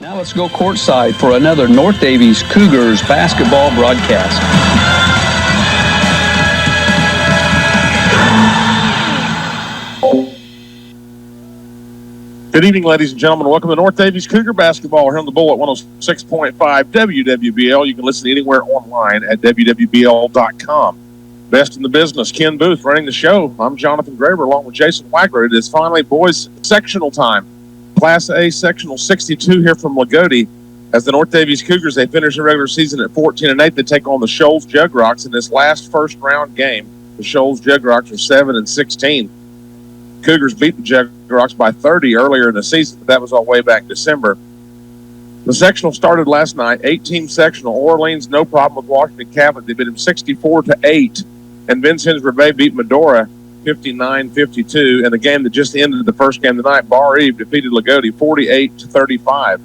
Now let's go courtside for another North Daviess Cougars basketball broadcast. Good evening, ladies and gentlemen. Welcome to North Daviess Cougar basketball here on the Bull at 106.5 WWBL. You can listen anywhere online at WWBL.com. Best in the business, Ken Booth running the show. I'm Jonathan Graber along with Jason Wagler. It is finally boys sectional time. Class A Sectional 62 here from Lagodi. As the North Daviess Cougars, they finish the regular season at 14-8. They take on the Shoals Jugrocks in this last first-round game. The Shoals Jugrocks are 7-16. Cougars beat the Jugrocks by 30 earlier in the season, but that was all way back in December. The sectional started last night, 8-team sectional. Orleans, no problem with Washington Catholic. They beat them 64-8. And Vincennes Reveille beat Medora 59-52, and the game that just ended the first game tonight, Bar Eve defeated Lagodi 48-35.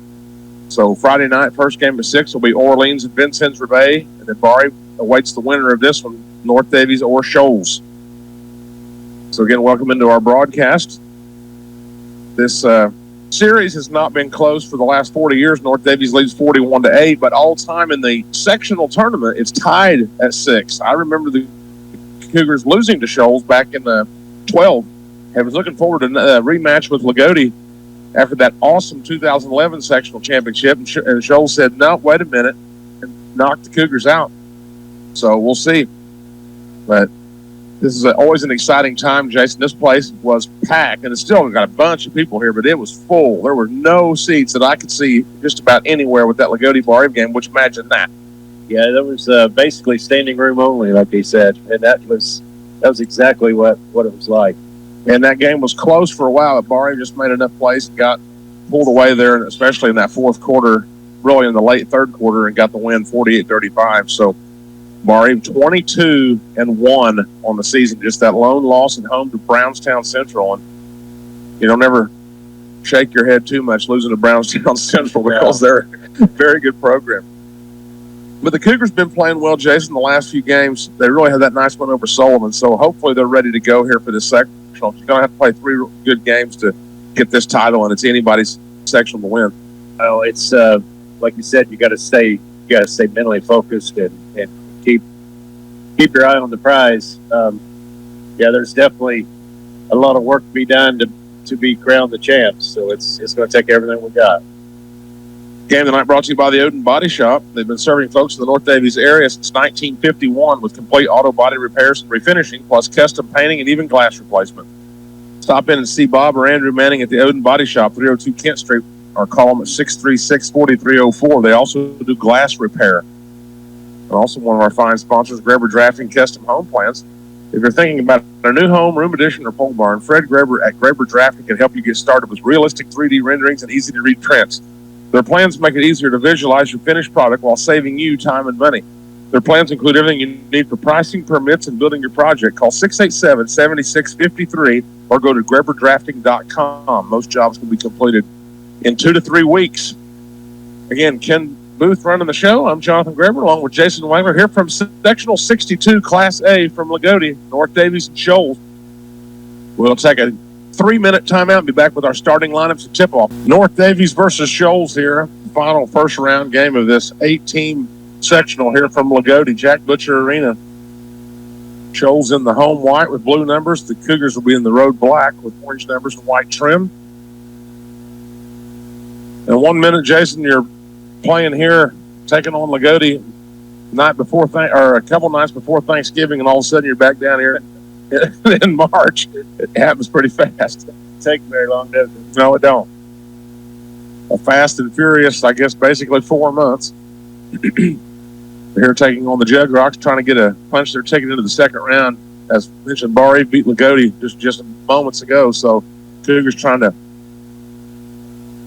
So Friday night, first game at 6 will be Orleans and Vincennes Reveille, and then Bar Eve awaits the winner of this one, North Daviess or Shoals. So again, welcome into our broadcast. This series has not been close for the last 40 years. North Daviess leads 41-8, but all time in the sectional tournament, it's tied at 6. I remember the Cougars losing to Shoals back in 12. I was looking forward to a rematch with Lagodi after that awesome 2011 sectional championship, and Shoals said, no, wait a minute, and knocked the Cougars out. So we'll see. But this is always an exciting time, Jason. This place was packed, and it's still got a bunch of people here, but it was full. There were no seats that I could see just about anywhere with that Lagodi Bar Eve game, which imagine that. Yeah, that was basically standing room only, like they said, and that was exactly what it was like. And that game was close for a while. Bar Eve just made enough plays and got pulled away there, especially in that fourth quarter, really in the late third quarter, and got the win 48-35. So Bar Eve 22-1 on the season, just that lone loss at home to Brownstown Central. And you don't ever shake your head too much losing to Brownstown Central because they're a very good program. But the Cougars been playing well, Jason, the last few games. They really had that nice win over Sullivan, so hopefully they're ready to go here for this sectional. You're going to have to play 3 good games to get this title, and it's anybody's sectional to win. Well, it's like you said, you got to stay mentally focused and keep your eye on the prize. There's definitely a lot of work to be done to be crowned the champs. So it's going to take everything we got. Game tonight brought to you by the Odin Body Shop. They've been serving folks in the North Daviess area since 1951 with complete auto body repairs and refinishing, plus custom painting and even glass replacement. Stop in and see Bob or Andrew Manning at the Odin Body Shop, 302 Kent Street, or call them at 636-4304. They also do glass repair. And also one of our fine sponsors, Graber Drafting Custom Home Plans. If you're thinking about a new home, room addition, or pole barn, Fred Graber at Graber Drafting can help you get started with realistic 3D renderings and easy-to-read prints. Their plans make it easier to visualize your finished product while saving you time and money. Their plans include everything you need for pricing, permits, and building your project. Call 687-7653 or go to GreberDrafting.com. Most jobs can be completed in 2 to 3 weeks. Again, Ken Booth running the show. I'm Jonathan Graber along with Jason Wagler here from Sectional 62, Class A from Lagodi, North Daviess and Shoals. We'll take a 3-minute timeout and be back with our starting lineups and tip-off. North Daviess versus Shoals here. Final first-round game of this 8-team sectional here from Lagodi, Jack Butcher Arena. Shoals in the home white with blue numbers. The Cougars will be in the road black with orange numbers and white trim. In 1 minute, Jason, you're playing here, taking on Lagodi night before or a couple nights before Thanksgiving, and all of a sudden you're back down here in March. It happens pretty fast. It doesn't take very long, does it? No, it don't. A fast and furious, I guess, basically 4 months. They're here taking on the Jugrocks, trying to get a punch their ticket into the second round. As mentioned, Bar Eve beat Lagodi just moments ago, so Cougars trying to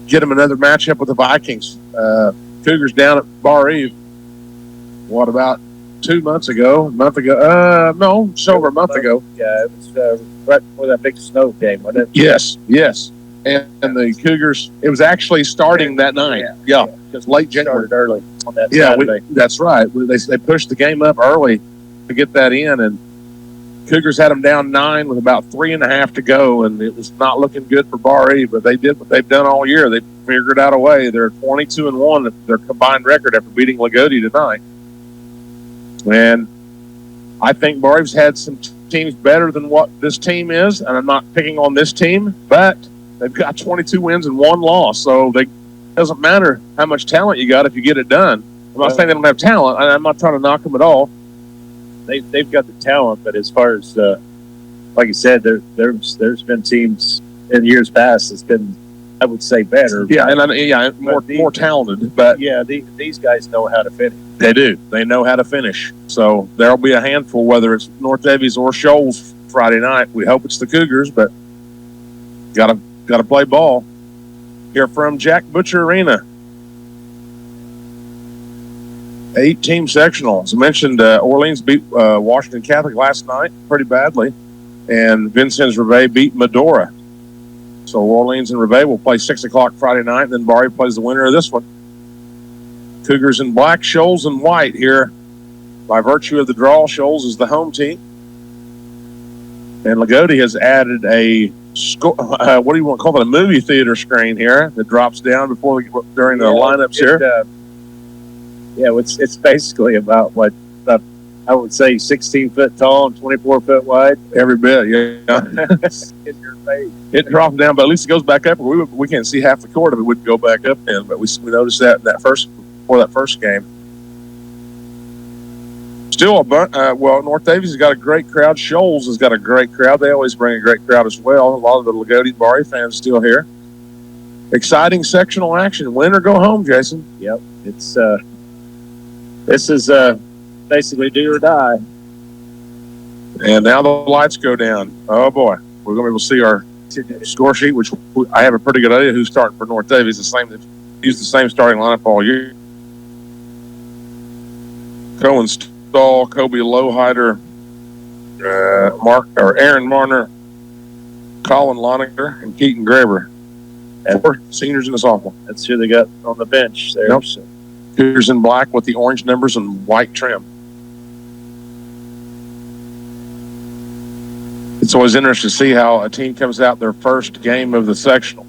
get them another matchup with the Vikings. Cougars down at Bar Eve, what, about 2 months ago? A month ago? No, just over a month ago. Yeah, it was right before that big snow came, wasn't it? Yes. And the Cougars, it was actually starting that night. Yeah. Because late January. Started early on that Saturday. That's right. They pushed the game up early to get that in, and Cougars had them down 9 with about 3.5 to go, and it was not looking good for Bar E, but they did what they've done all year. They figured out a way. They're 22-1, their combined record after beating Lagodi tonight. And I think Bar E's had some teams better than what this team is, and I'm not picking on this team, but they've got 22 wins and 1 loss, so it doesn't matter how much talent you got if you get it done. I'm not saying they don't have talent. I'm not trying to knock them at all. They've got the talent, but as far as like you said, there's been teams in years past that's been, I would say, better. Yeah, and more talented. But yeah, these guys know how to finish. They do. They know how to finish. So there'll be a handful, whether it's North Daviess or Shoals Friday night. We hope it's the Cougars, but got to play ball. Here from Jack Butcher Arena. 8-team sectional. As I mentioned, Orleans beat Washington Catholic last night pretty badly, and Vincennes Reveille beat Medora. So Orleans and Reveille will play 6 o'clock Friday night, and then Barry plays the winner of this one. Cougars in black, Shoals in white here. By virtue of the draw, Shoals is the home team. And Lagodi has added a what do you want to call it? A movie theater screen here that drops down during the lineups here. It's basically about what I would say 16 foot tall and 24 foot wide. Every bit, yeah. In your face. It drops down, but at least it goes back up. We can't see half the court if it wouldn't go back up in, but we noticed that before that first game. Still North Daviess has got a great crowd. Shoals has got a great crowd. They always bring a great crowd as well. A lot of the Lagodi Barry fans still here. Exciting sectional action. Win or go home, Jason. Yep. It's this is basically do or die. And now the lights go down. Oh boy, we're going to be able to see our score sheet, which I have a pretty good idea who's starting for North Daviess. They've used the same starting lineup all year. Cohen Stahl, Kobe Lowhider, Aaron Marner, Colin Loniger, and Keaton Graber. And 4 seniors and a sophomore. That's who they got on the bench there. Yep. So. Cougars in black with the orange numbers and white trim. It's always interesting to see how a team comes out their first game of the sectional.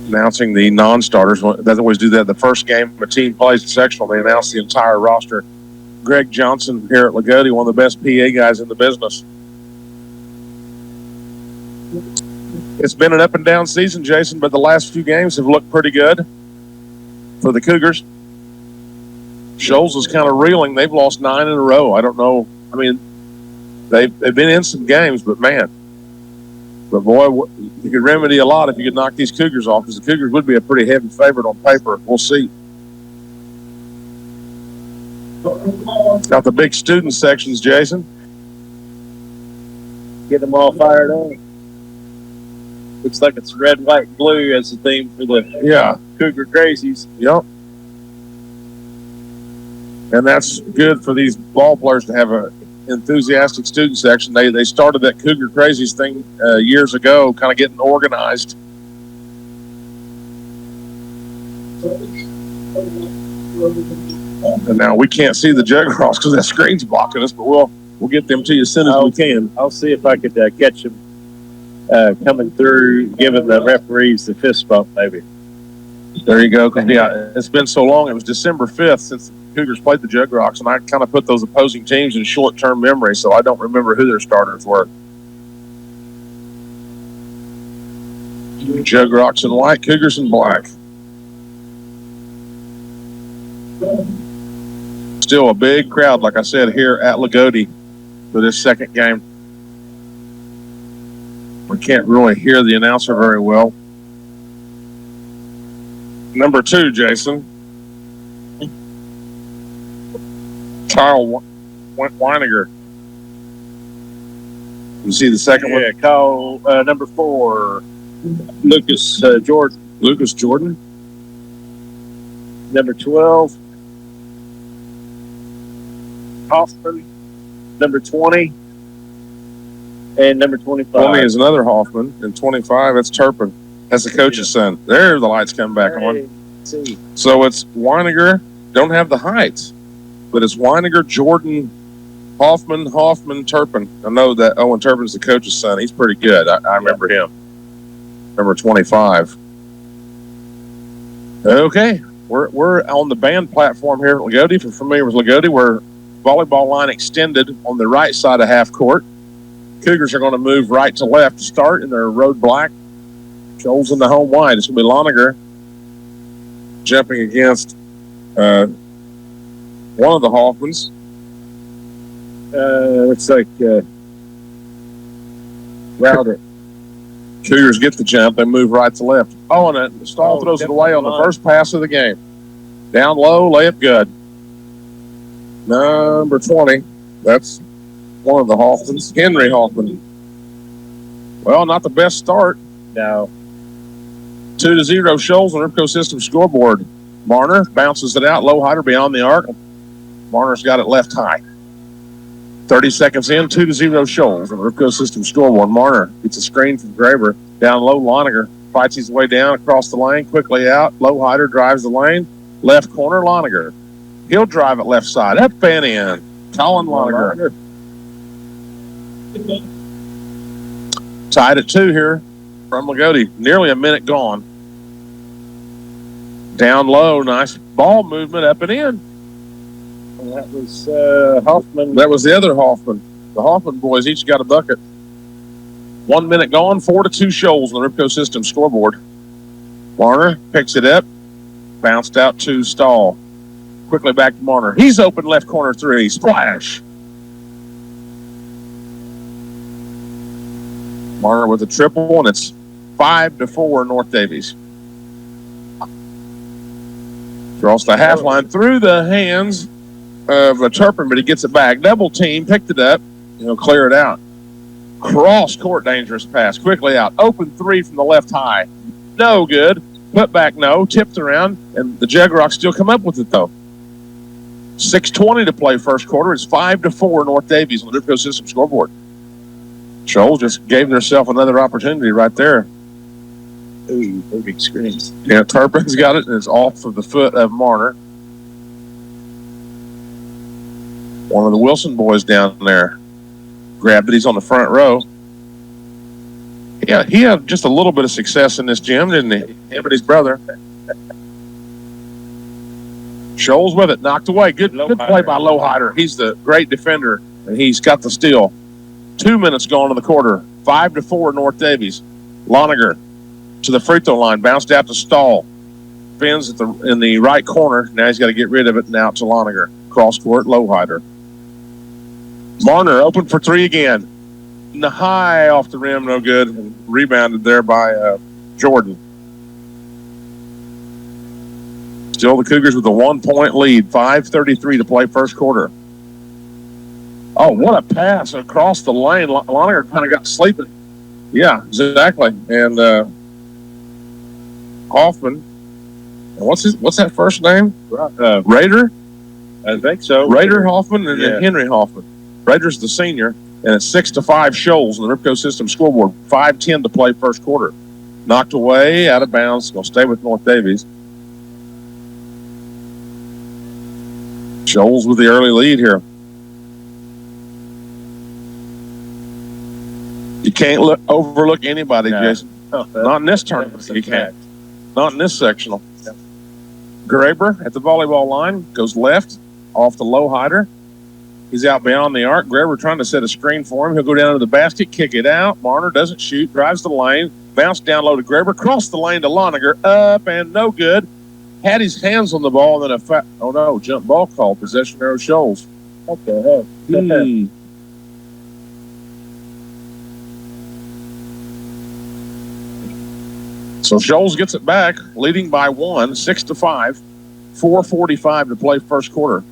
Announcing the non-starters. They always do that. The first game a team plays the sectional, they announce the entire roster. Greg Johnson here at Lagodi, one of the best PA guys in the business. It's been an up-and-down season, Jason, but the last few games have looked pretty good for the Cougars. Shoals is kind of reeling. They've lost 9 in a row. I don't know. I mean, they've been in some games, but man. But boy, you could remedy a lot if you could knock these Cougars off, because the Cougars would be a pretty heavy favorite on paper. We'll see. Got the big student sections, Jason. Get them all fired up. Looks like it's red, white, and blue as the theme for the Cougar Crazies. Yep. And that's good for these ball players to have an enthusiastic student section. They started that Cougar Crazies thing years ago, kind of getting organized. And now we can't see the jug cross because that screen's blocking us, but we'll get them to you as soon as we can. I'll see if I could catch them coming through, giving the referees the fist bump, maybe. There you go. Yeah, it's been so long. It was December 5th since the Cougars played the Jug Rocks, and I kind of put those opposing teams in short-term memory, so I don't remember who their starters were. Jug Rocks in white, Cougars in black. Still a big crowd, like I said, here at Lagodi for this second game. We can't really hear the announcer very well. Number 2, Jason. Kyle Weiniger. You see the second one? Yeah, Kyle, number 4, Lucas Jordan. Lucas Jordan. Number 12, Hoffman. Number 20. And number 25. 20 is another Hoffman. And 25, that's Turpin. That's the coach's son. There the lights come back on. See. So it's Weiniger. Don't have the heights. But it's Weiniger, Jordan, Hoffman, Turpin. I know that Owen Turpin's the coach's son. He's pretty good. I remember him. Number 25. Okay, we're on the band platform here at Lagodi. If you're familiar with Lagodi, we're volleyball line extended on the right side of half court. Cougars are going to move right to left to start in their road black. Shoals in the home wide. It's going to be Loniger jumping against one of the Hoffmans. Looks like Router. Cougars get the jump. They move right to left. Oh, and Stahl throws it away on the first pass of the game. Down low, layup good. Number 20. That's one of the Hoffmans. Henry Hoffman. Well, not the best start. No. 2-0 Shoals on Ripco System scoreboard. Marner bounces it out. Low hider beyond the arc. Marner's got it left high. 30 seconds in, 2-0 Shoals on Ripco System scoreboard. Marner gets a screen from Graber. Down low, Loniger fights his way down across the lane, quickly out. Low hider drives the lane. Left corner, Loniger. He'll drive it left side. Up and in. Colin Loniger. Tied at 2 here from Lagodi. Nearly a minute gone. Down low, nice ball movement up and in. And that was Hoffman. That was the other Hoffman. The Hoffman boys each got a bucket. 1 minute gone, 4-2 Shoals on the Ripco System scoreboard. Marner picks it up, bounced out to Stahl. Quickly back to Marner. He's open left corner 3. Splash. Marner with a triple, and it's 5-4 North Davies. Across the half line through the hands of Turpin, but he gets it back. Double team, picked it up. He'll clear it out. Cross court, dangerous pass. Quickly out. Open 3 from the left high. No good. Put back, no. Tipped around, and the Juggerocks still come up with it, though. 6:20 to play first quarter. It's 5-4 North Davies on the Ripco System scoreboard. Shoals just gave themselves another opportunity right there. Ooh, big screens. Yeah, Turpin's got it, and it's off of the foot of Marner. One of the Wilson boys down there grabbed it. He's on the front row. Yeah, he had just a little bit of success in this gym, didn't he? Him and his brother. Shoals with it, knocked away. Good play by Lowhider. He's the great defender, and he's got the steal. 2 minutes gone in the quarter. 5-4 North Davies. Loniger to the free throw line, bounced out to Stahl. Spins in the right corner. Now he's got to get rid of it, and out to Loniger. Cross court, Lowhider. Marner open for 3 again. High off the rim, no good. And rebounded there by Jordan. Still the Cougars with a 1-point lead. 5:33 to play first quarter. Oh, what a pass across the lane. Loniger kind of got sleeping. Yeah, exactly. And Hoffman. What's that first name? Rader? I think so. Rader Hoffman and then Henry Hoffman. Rader's the senior, and it's 6-5 Shoals on the Ripco System scoreboard. 5:10 to play first quarter. Knocked away, out of bounds. Going to stay with North Davies. Shoals with the early lead here. You can't overlook anybody, Jason. Not in this tournament. You can't. Not in this sectional. Yeah. Graber at the volleyball line goes left off the low hider. He's out beyond the arc. Graber trying to set a screen for him. He'll go down to the basket, kick it out. Marner doesn't shoot, drives the lane, bounce down low to Graber, cross the lane to Loniger, up and no good. Had his hands on the ball, and then jump ball call, possession arrow Shoals. What the heck? So Shoals gets it back, leading by 1, 6-5, 4:45 to play first quarter.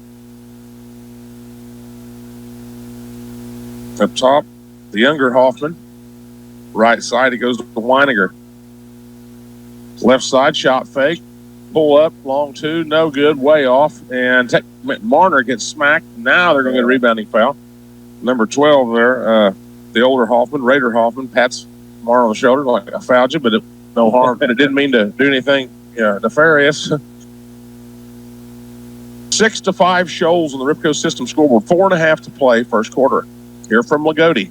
Up top, the younger Hoffman. Right side, he goes to Weiniger. Left side, shot fake. Pull up, long 2, no good, way off. And Marner gets smacked. Now they're going to get a rebounding foul. Number 12 there, the older Hoffman, Rader Hoffman, pats Marner on the shoulder like I fouled you, but no harm. And it didn't mean to do anything nefarious. 6-5 Shoals on the Ripco System scoreboard. 4.5 to play, first quarter. Here from Lagodi.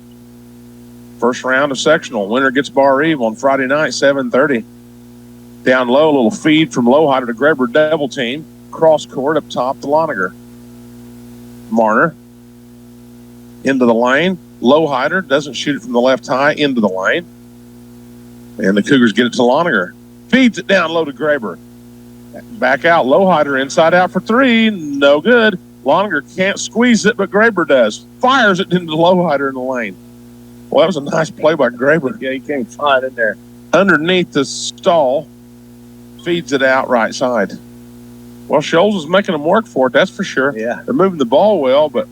First round of sectional. Winner gets Bar Eve on Friday night, 7:30. Down low, a little feed from Lowhider to Graber, double team. Cross court up top to Loniger. Marner into the lane. Lowhider doesn't shoot it from the left high, into the lane. And the Cougars get it to Loniger. Feeds it down low to Graber. Back out, Lowhider inside out for three. No good. Loniger can't squeeze it, but Graber does. Fires it into Lowhider in the lane. Well, that was a nice play by Graber. Yeah, he came flying in there. Underneath the stall, feeds it out right side. Well, Shoals is making them work for it, that's for sure. Yeah. They're moving the ball well, but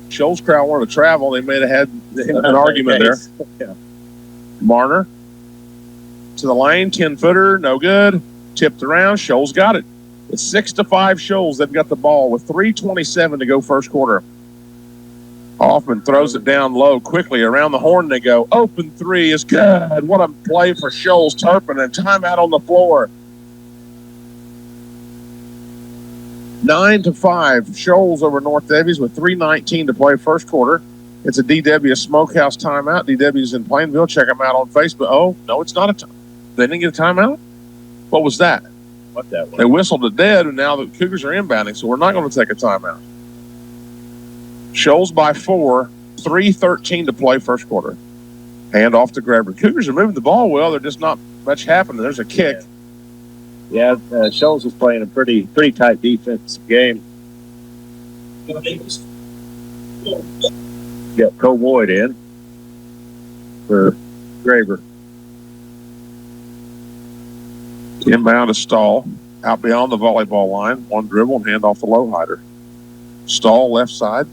Shoals crowd wanted to travel. They may have had an argument there. Yeah. Marner to the lane, 10-footer, no good. Tipped around, Shoals got it. It's 6-5 Shoals. They've got the ball with 3:27 to go first quarter. Hoffman throws it down low quickly. Around the horn they go. Open three is good. What a play for Shoals. Turpin, and timeout on the floor. 9-5. Shoals over North Daviess with 3:19 to play first quarter. It's a DW Smokehouse timeout. DW's in Plainville. Check them out on Facebook. Oh, no, it's not a time. They didn't get a timeout? What was that? What that was? They whistled it dead, and now the Cougars are inbounding, so we're not going to take a timeout. Shoals by 4, 3:13 to play first quarter. Hand off to Graber. Cougars are moving the ball well. There's just not much happening. There's a kick. Yeah, Shoals was playing a pretty tight defensive game. Got Cole Boyd in for Graber. Inbound to Stahl. Out beyond the volleyball line. One dribble and hand off the Lowhider. Stahl left side.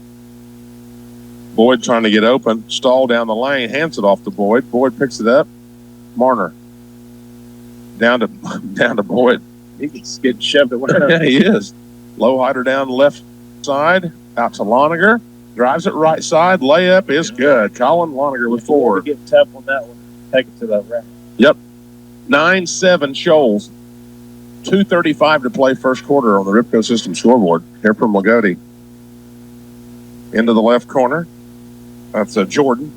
Boyd trying to get open. Stahl down the lane. Hands it off to Boyd. Boyd picks it up. Marner. Down to Boyd. He's getting shoved away. Yeah, he is. Lowhider down the left side. Out to Loniger. Drives it right side. Layup is good. Colin Loniger with 4. Get tough on that one. Take it to the rack. Yep. 9-7 Shoals. 2:35 to play first quarter on the Ripco System scoreboard. Here from Lagodi. Into the left corner. That's Jordan.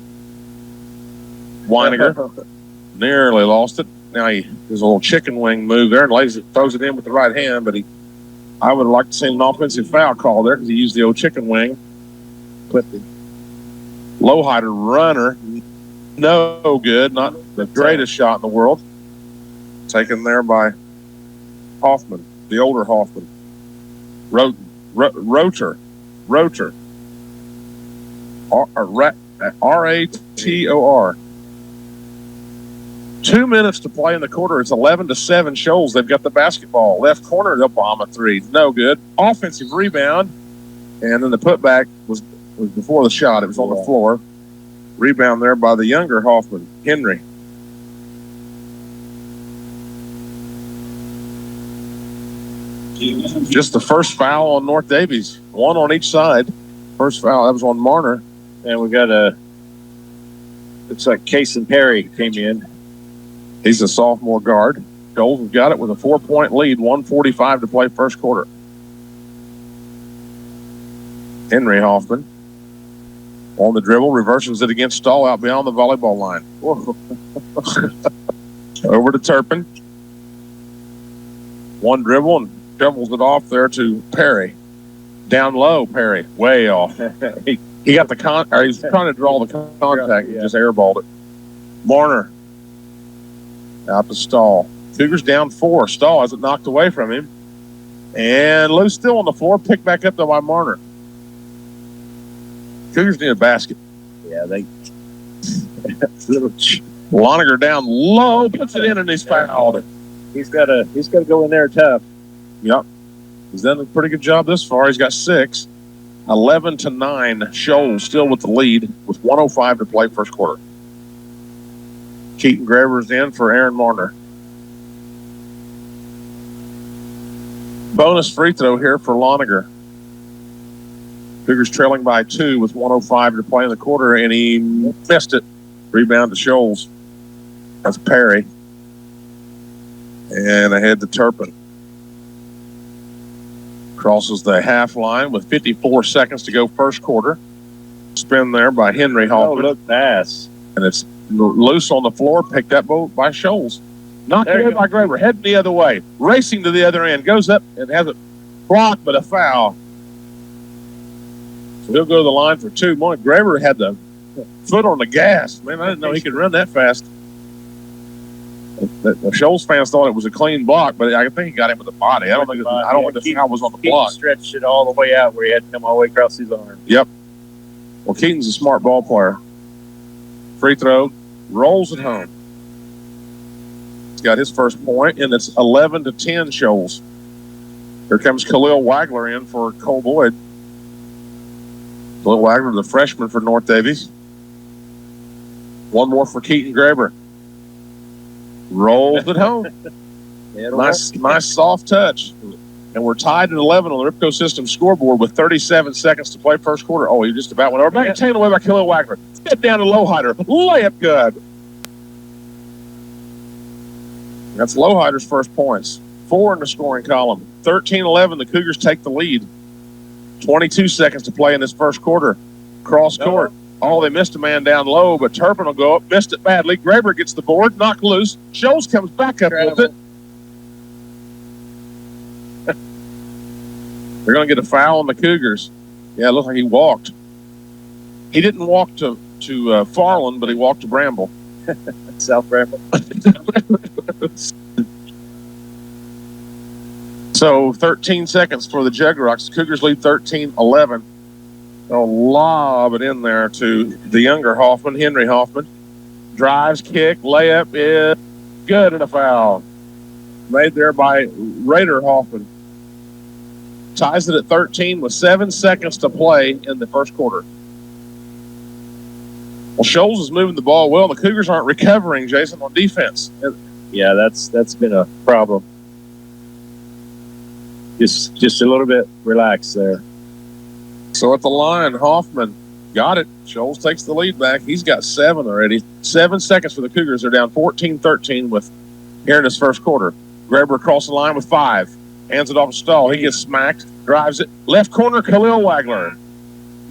Weiniger. Nearly lost it. Now he does a little chicken wing move there and throws it in with the right hand, but I would have liked to see an offensive foul call there because he used the old chicken wing. Put the Lowhider runner. No good. Not the greatest shot in the world. Taken there by Hoffman, the older Hoffman. Rotor. R-A-T-O-R. 2 minutes to play in the quarter. It's 11-7 Shoals. They've got the basketball. Left corner, Obama three. No good. Offensive rebound. And then the putback was before the shot. It was on the floor. Rebound there by the younger Hoffman, Henry. Just the first foul on North Daviess. One on each side. First foul, that was on Marner. And we got looks like Cason Perry came in. He's a sophomore guard. Shoals have got it with a 4-point lead, 1:45 to play first quarter. Henry Hoffman on the dribble, reverses it against Stahl out beyond the volleyball line. Over to Turpin. One dribble and dribbles it off there to Perry. Down low, Perry, way off. He got the he's trying to draw the contact. He just airballed it. Marner out to Stahl. Cougars down 4. Stahl has it knocked away from him. And Lou's still on the floor, picked back up though by Marner. Cougars need a basket. Yeah, they Loniger down low, puts it in, and he's fouled. He's got to go in there tough. Yep. He's done a pretty good job this far. He's got 6. 11-9. Shoals still with the lead with 1:05 to play first quarter. Keaton Graber's in for Aaron Marner. Bonus free throw here for Loniger. Cougars trailing by 2 with 1:05 to play in the quarter, and he missed it. Rebound to Shoals. That's Perry. And ahead to Turpin. Crosses the half line with 54 seconds to go first quarter. Spin there by Henry Hoffman. Look pass. And it's loose on the floor, picked up by Shoals. Knocked it in by Graber, heading the other way, racing to the other end, goes up and has it blocked, but a foul. So he'll go to the line for two. Boy, Graber had the foot on the gas. Man, I didn't know he could run that fast. The Shoals fans thought it was a clean block, but I think he got him with the body. I don't think the foul was on the block. Stretched it all the way out where he had to come all the way across his arm. Yep. Well, Keaton's a smart ball player. Free throw, rolls it home. He's got his first point, and it's 11-10 Shoals. Here comes Khalil Wagler in for Cole Boyd. Khalil Wagler, the freshman for North Daviess. One more for Keaton Graber. Rolls it home. Nice soft touch. And we're tied at 11 on the Ripco System scoreboard with 37 seconds to play first quarter. Oh, he just about went over. Back and taken away by Khalil Wagler. Get down to Lowhider. Layup good. That's Lowhider's first points. 4 in the scoring column. 13-11, the Cougars take the lead. 22 seconds to play in this first quarter. Cross court. Oh, they missed a man down low, but Turpin will go up. Missed it badly. Graber gets the board, knocked loose. Shoals comes back up with it. They're going to get a foul on the Cougars. Yeah, it looks like he walked. He didn't walk to Farland, but he walked to Bramble. South Bramble. So 13 seconds for the Jugrocks. Cougars lead 13-11. They'll lob it in there to the younger Hoffman, Henry Hoffman. Drives, kick, layup is good, and a foul. Made there by Raider Hoffman. Ties it at 13 with 7 seconds to play in the first quarter. Well, Shoals is moving the ball well. The Cougars aren't recovering, Jason, on defense. Yeah, that's been a problem. Just a little bit relaxed there. So at the line, Hoffman got it. Shoals takes the lead back. He's got 7 already. 7 seconds for the Cougars. They're down 14-13 with here in this first quarter. Graber across the line with 5. Hands it off to Stahl. He gets smacked. Drives it. Left corner, Khalil Wagler.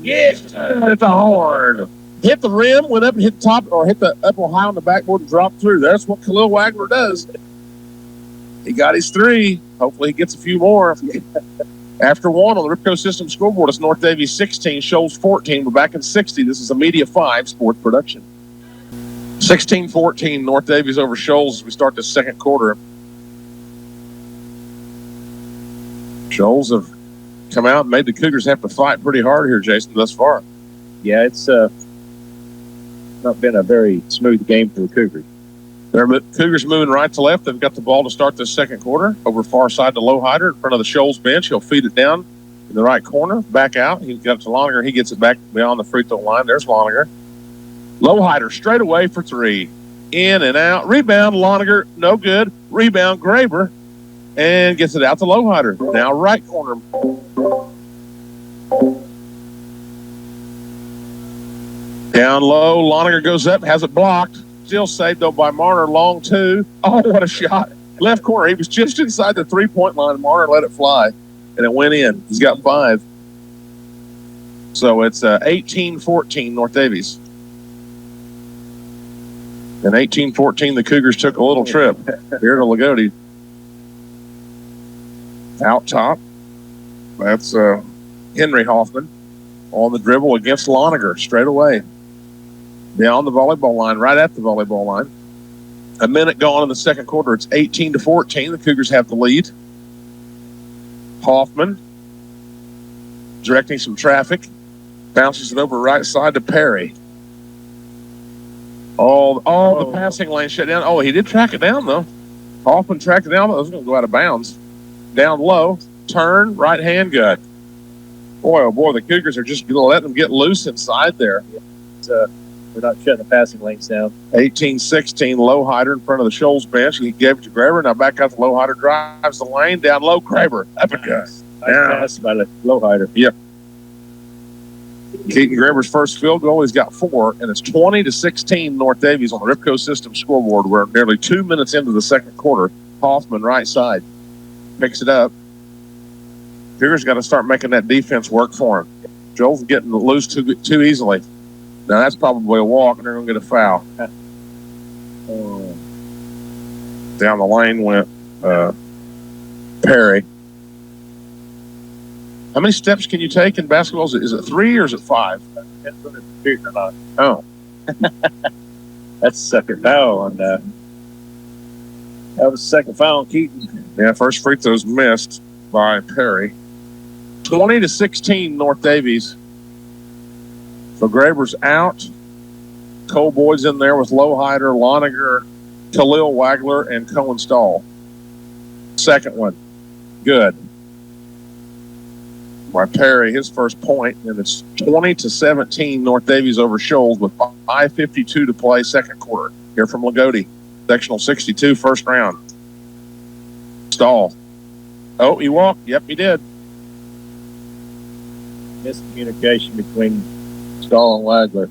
Yes! It's a horn. Hit the rim, went up and hit the top, or hit the up or high on the backboard and dropped through. That's what Khalil Wagler does. He got his 3. Hopefully he gets a few more. After 1 on the Ripco System scoreboard, it's North Daviess 16, Shoals 14. We're back in 60. This is a Media 5 sports production. 16-14, North Daviess over Shoals as we start the second quarter. Shoals have come out and made the Cougars have to fight pretty hard here, Jason, thus far. Yeah, it's not been a very smooth game for the Cougars. Cougars moving right to left. They've got the ball to start this second quarter. Over far side to Lowhider in front of the Shoals bench. He'll feed it down in the right corner. Back out. He's got it to Loninger. He gets it back beyond the free throw line. There's Loninger. Lowhider straight away for 3. In and out. Rebound. Loninger. No good. Rebound. Graber. And gets it out to Lowhider. Now right corner. Down low. Loninger goes up. Has it blocked. Still saved, though, by Marner. Long 2. Oh, what a shot. Left corner. He was just inside the three-point line. Marner let it fly, and it went in. He's got 5. So it's 18-14 North Daviess. And 18-14, the Cougars took a little trip here to Lagodi. Out top. That's Henry Hoffman on the dribble against Loninger straight away. Down the volleyball line, right at the volleyball line. A minute gone in the second quarter. It's 18-14. The Cougars have the lead. Hoffman directing some traffic. Bounces it over right side to Perry. The passing lane shut down. Oh, he did track it down, though. Hoffman tracked it down. It was going to go out of bounds. Down low. Turn. Right hand good. Boy, oh boy, the Cougars are just going to let them get loose inside there. We're not shutting the passing lanes down. 18-16, Lowhider in front of the Shoals bench. He gave it to Graber. Now back out to Lowhider. Drives the lane. Down low, Graber. Up and good. Nice pass by the Lowhider. Yep. Keaton Graber's first field goal. He's got 4, and it's 20-16 North Daviess on the Ripco System scoreboard. We're nearly 2 minutes into the second quarter. Hoffman right side. Picks it up. Cougars got to start making that defense work for him. Joel's getting loose too easily. Now, that's probably a walk, and they're going to get a foul. Down the lane went Perry. How many steps can you take in basketball? Is it 3 or is it 5? Depends on if it's shooting or not. Oh. That's the second foul on that. That was the second foul on Keaton. Yeah, first free throw's missed by Perry. 20-16 North Daviess. So Graber's out. Cole Boyd's in there with Lowhider, Loniger, Khalil Wagler, and Cohen Stahl. Second one. Good. By Perry, his first point, and it's 20-17 North Daviess over Shoals with 5:52 to play, second quarter. Here from Lagodi, sectional 62, first round. Stahl. Oh, he walked. Yep, he did. Miscommunication between Stahl and Wagler.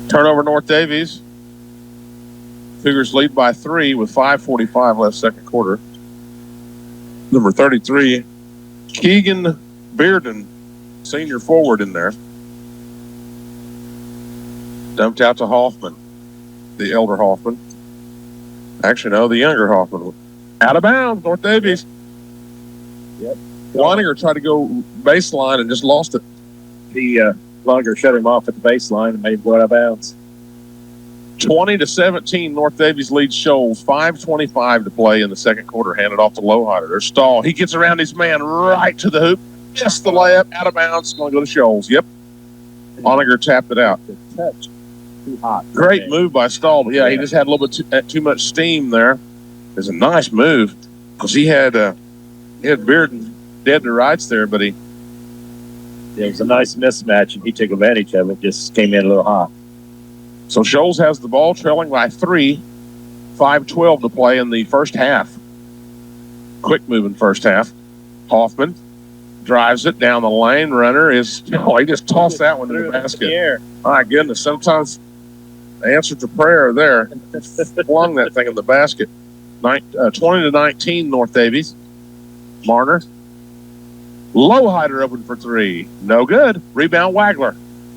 Turnover North Daviess. Cougars lead by 3 with 5:45 left, second quarter. Number 33, Keegan Bearden, senior forward in there. Dumped out to Hoffman, the elder Hoffman. Actually, no, the younger Hoffman. Out of bounds, North Daviess. Yep. Leininger tried to go baseline and just lost it. The Loniger shut him off at the baseline and made him go out of bounds. 20-17, North Daviess leads Shoals. 5:25 to play in the second quarter. Handed off to Lowhider. There's Stahl. He gets around his man right to the hoop. Missed the layup. Out of bounds. Going to go to Shoals. Yep. Loniger tapped it out. The touch. Too hot. Great move by Stahl. But, yeah, he just had a little bit too much steam there. It's a nice move because he had Bearden dead to rights there, but it was a nice mismatch, and he took advantage of it. Just came in a little hot. So Shoals has the ball, trailing by 3, 5:12 to play in the first half. Quick moving first half. Hoffman drives it down the lane. Runner is, he just tossed that one to the basket. My goodness, sometimes the answer to prayer there. Flung that thing in the basket. 20-19 North Daviess. Marner. Lowhider open for 3. No good. Rebound Wagler.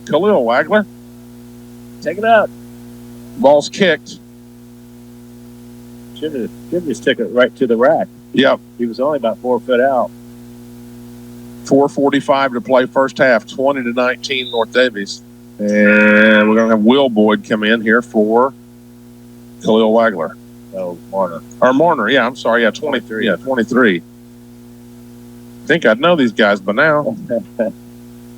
Khalil Wagler. Take it out. Ball's kicked. Should have just took it right to the rack. Yep. He was only about 4 foot out. 4:45 to play first half. 20-19 North Daviess. And we're going to have Will Boyd come in here for Khalil Wagler. Oh, Marner. Or Marner, yeah, I'm sorry. Yeah, 23. Yeah, 23. I think I'd know these guys by now.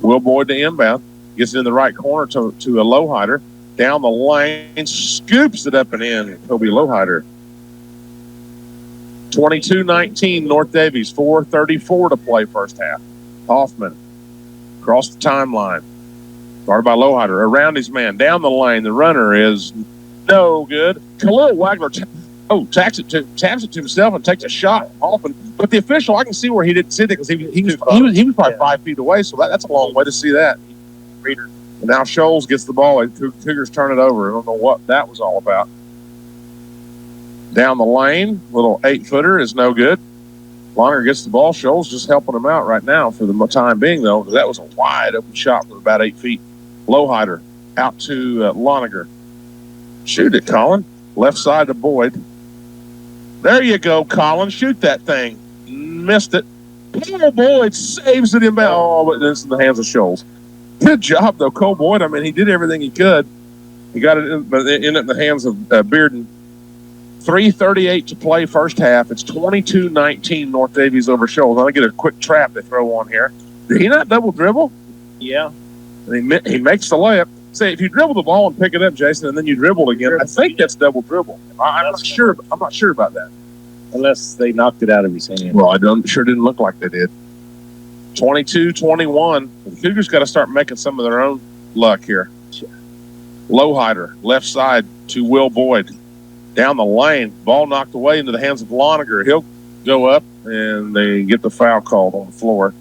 Will Boyd to inbound. Gets it in the right corner to a Lowhider. Down the lane, scoops it up and in. Toby Lowhider. 22-19 North Daviess. 4:34 to play first half. Hoffman across the timeline. Guarded by Lowhider. Around his man. Down the lane. The runner is no good. Khalil Wagler taps it to himself and takes a shot. Hoffman. But the official, I can see where he didn't see it because he was probably 5 feet away. So that's a long way to see that. And now Shoals gets the ball. Cougars turn it over. I don't know what that was all about. Down the lane, little 8-footer is no good. Loniger gets the ball. Shoals just helping him out right now for the time being, though. That was a wide open shot from about 8 feet. Lowhider out to Loniger. Shoot it, Colin. Left side to Boyd. There you go, Colin. Shoot that thing. Missed it. Paul Boyd saves it inbound. Oh, but it's in the hands of Shoals. Good job, though, Cole Boyd. I mean, he did everything he could. He got it in the hands of Bearden. 3:38 to play first half. It's 22-19 North Daviess over Shoals. I'll get a quick trap they throw on here. Did he not double dribble? Yeah. And he makes the layup. Say, if you dribble the ball and pick it up, Jason, and then you dribble again, I think that's double dribble. I'm not sure. I'm not sure about that. Unless they knocked it out of his hand. Well, sure didn't look like they did. 22-21. The Cougars got to start making some of their own luck here. Lowhider, left side to Will Boyd. Down the lane, ball knocked away into the hands of Loniger. He'll go up, and they get the foul called on the floor.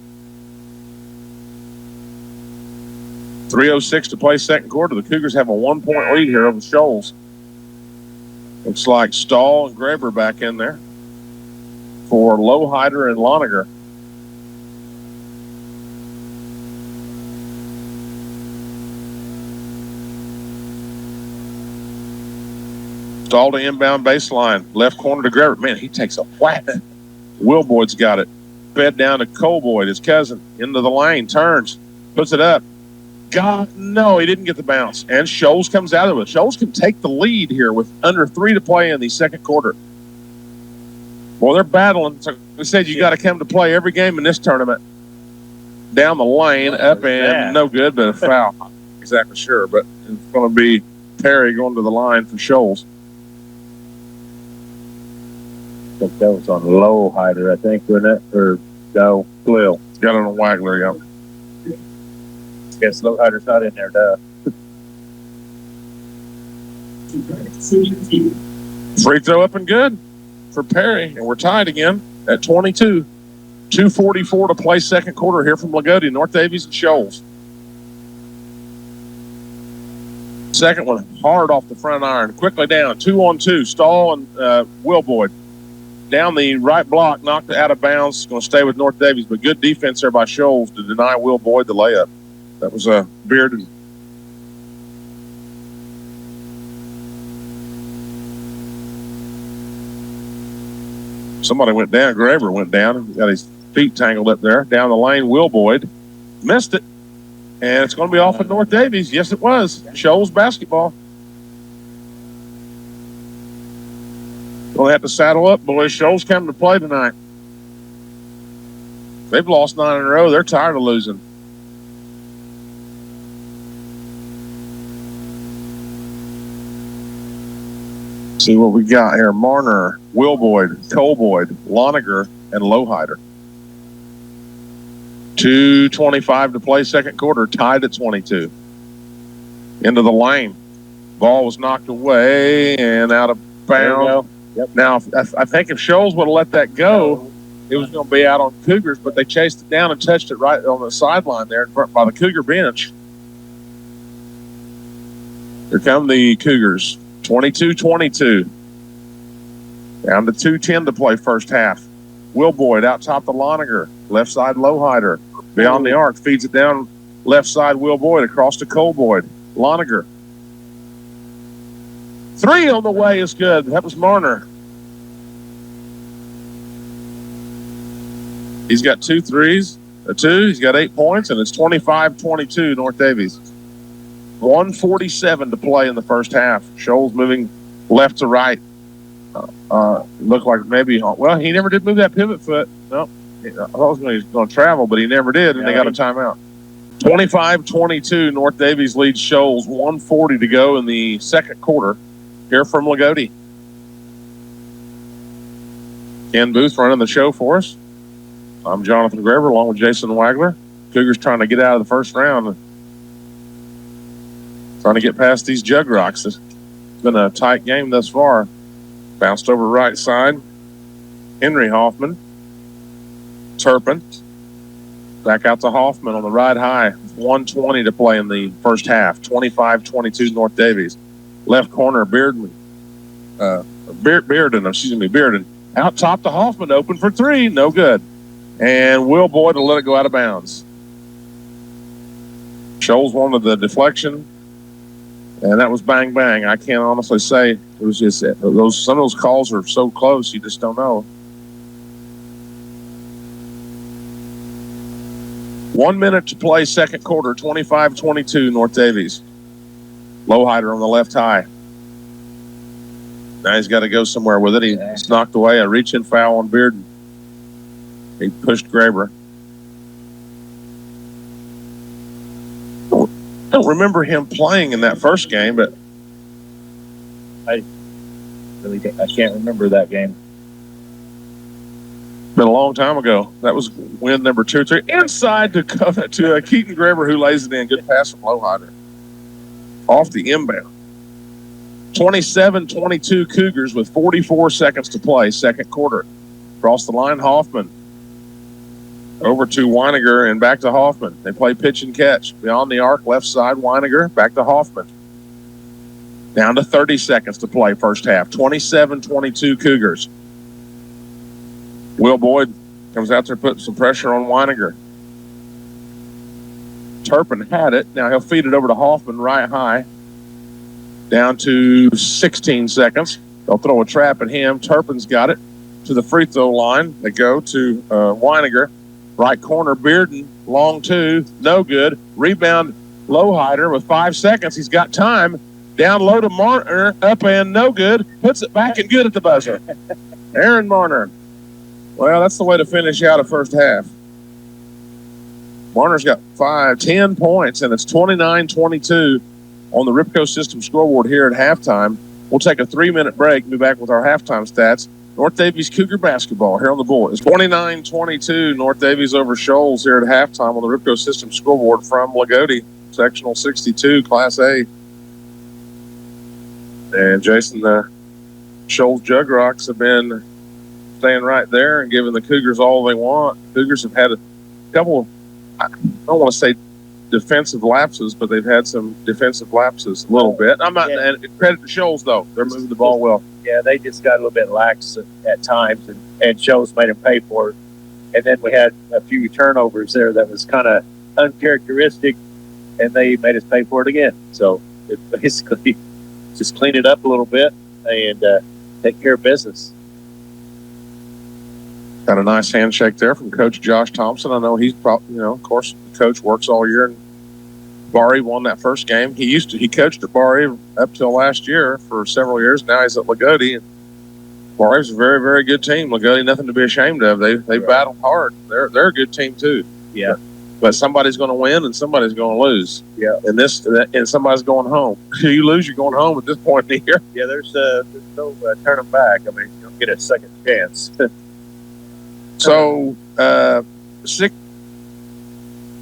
3:06 to play second quarter. The Cougars have a 1-point lead here over Shoals. Looks like Stahl and Graber back in there. for Lowhider and Loniger. Stall to inbound baseline. Left corner to Greber. Man, he takes a whack. Will Boyd's got it. Fed down to Cole Boyd, his cousin. Into the lane. Turns. Puts it up. God, no, he didn't get the bounce. And Shoals comes out of it. Shoals can take the lead here with under 3 to play in the second quarter. Well, they're battling. So we said you got to come to play every game in this tournament. Down the lane, up and no good, but a foul. Not exactly sure, but it's going to be Perry going to the line for Shoals. I think that was on Lowhider, I think, wasn't it? Or no, Glill. Got it on Wagler, yeah. Guess Lowhider's not in there, duh. Free throw up and good for Perry, and we're tied again at 22. 2:44 to play second quarter here from Lagodi, North Daviess and Shoals. Second one hard off the front iron. Quickly down, 2-on-2. Stall and Will Boyd. Down the right block, knocked it out of bounds. Going to stay with North Daviess, but good defense there by Shoals to deny Will Boyd the layup. That was a Bearden. Somebody went down. Graber went down. He got his feet tangled up there. Down the lane, Will Boyd. Missed it. And it's going to be off of North Daviess. Yes, it was. Shoals basketball. We'll have to saddle up, boys. Shoals coming to play tonight. They've lost 9 in a row. They're tired of losing. See what we got here. Marner, Will Boyd, Cole Boyd, Loniger, and Lowhider. 2:25 to play second quarter, tied at 22. Into the lane. Ball was knocked away and out of bounds. Yep. Now, I think if Shoals would have let that go, it was going to be out on Cougars, but they chased it down and touched it right on the sideline there in front by the Cougar bench. Here come the Cougars. 22-22. Down to 2:10 to play first half. Will Boyd out top the Loniger. Left side Lowhider. Beyond the arc. Feeds it down left side Will Boyd across to Cole Boyd. Loniger. 3 on the way is good. That was Marner. He's got 2 threes. He's got 8 points, and it's 25-22 North Daviess. 1:47 to play in the first half. Shoals moving left to right. Looked like maybe, well, he never did move that pivot foot. No, I thought he was going to travel, but he never did, and they got a timeout. 25-22, North Daviess leads Shoals. 1:40 to go in the second quarter. Here from Lagodi. Ken Booth running the show for us. I'm Jonathan Graber along with Jason Wagler. Cougars trying to get out of the first round. Trying to get past these Jug Rocks. It's been a tight game thus far. Bounced over right side. Henry Hoffman. Turpin. Back out to Hoffman on the right high. 1:20 to play in the first half. 25-22 North Daviess. Left corner, Bearden. Bearden. Out top to Hoffman, open for 3. No good. And Will Boyd will let it go out of bounds. Shoals wanted the deflection. And that was bang, bang. I can't honestly say. It was just some of those calls are so close, you just don't know. 1 minute to play second quarter, 25-22 North Daviess. Lowhider on the left high. Now he's got to go somewhere with it. He's knocked away a reach-in foul on Bearden. He pushed Graber. I don't remember him playing in that first game, but I can't remember that game. Been a long time ago. That was win number 2 or 3. Inside to Keaton Graber, who lays it in. Good pass from Lowhider. Off the inbound. 27-22 Cougars with 44 seconds to play, second quarter. Across the line, Hoffman. Over to Weiniger and back to Hoffman. They play pitch and catch. Beyond the arc, left side, Weiniger, back to Hoffman. Down to 30 seconds to play first half. 27-22 Cougars. Will Boyd comes out there putting some pressure on Weininger. Turpin had it. Now he'll feed it over to Hoffman right high. Down to 16 seconds. They'll throw a trap at him. Turpin's got it to the free throw line. They go to Weininger. Right corner, Bearden. Long two. No good. Rebound, Lowhider with 5 seconds. He's got time. Down low to Marner. Up and no good. Puts it back and good at the buzzer. Aaron Marner. Well, that's the way to finish out a first half. Marner's got 10 points, and it's 29-22 on the Ripco System scoreboard here at halftime. We'll take a 3-minute break and be back with our halftime stats. North Daviess Cougar basketball here on the Bullet. It's 29-22, North Daviess over Shoals here at halftime on the Ripco System scoreboard from Lagodi, Sectional 62, Class A. And Jason, the Shoals Jug Rocks have been staying right there and giving the Cougars all they want. Cougars have had a couple, I don't want to say defensive lapses, but they've had some defensive lapses a little bit. I'm not, and credit to Shoals, though. They're moving the ball well. Yeah, they just got a little bit lax at times, and Shoals made them pay for it. And then we had a few turnovers there that was kind of uncharacteristic, and they made us pay for it again. So it basically just clean it up a little bit and take care of business. Got a nice handshake there from Coach Josh Thompson. I know he's probably, of course, the coach works all year. And Barry won that first game. He coached at Barry up till last year for several years. Now he's at Lagodi. And Barry's a very, very good team. Lagodi, nothing to be ashamed of. They battle hard. They're a good team too. Yeah. But somebody's going to win and somebody's going to lose. Yeah. And somebody's going home. You lose, you're going home at this point in the year. Yeah, there's no turning back. I mean, you'll get a second chance. So,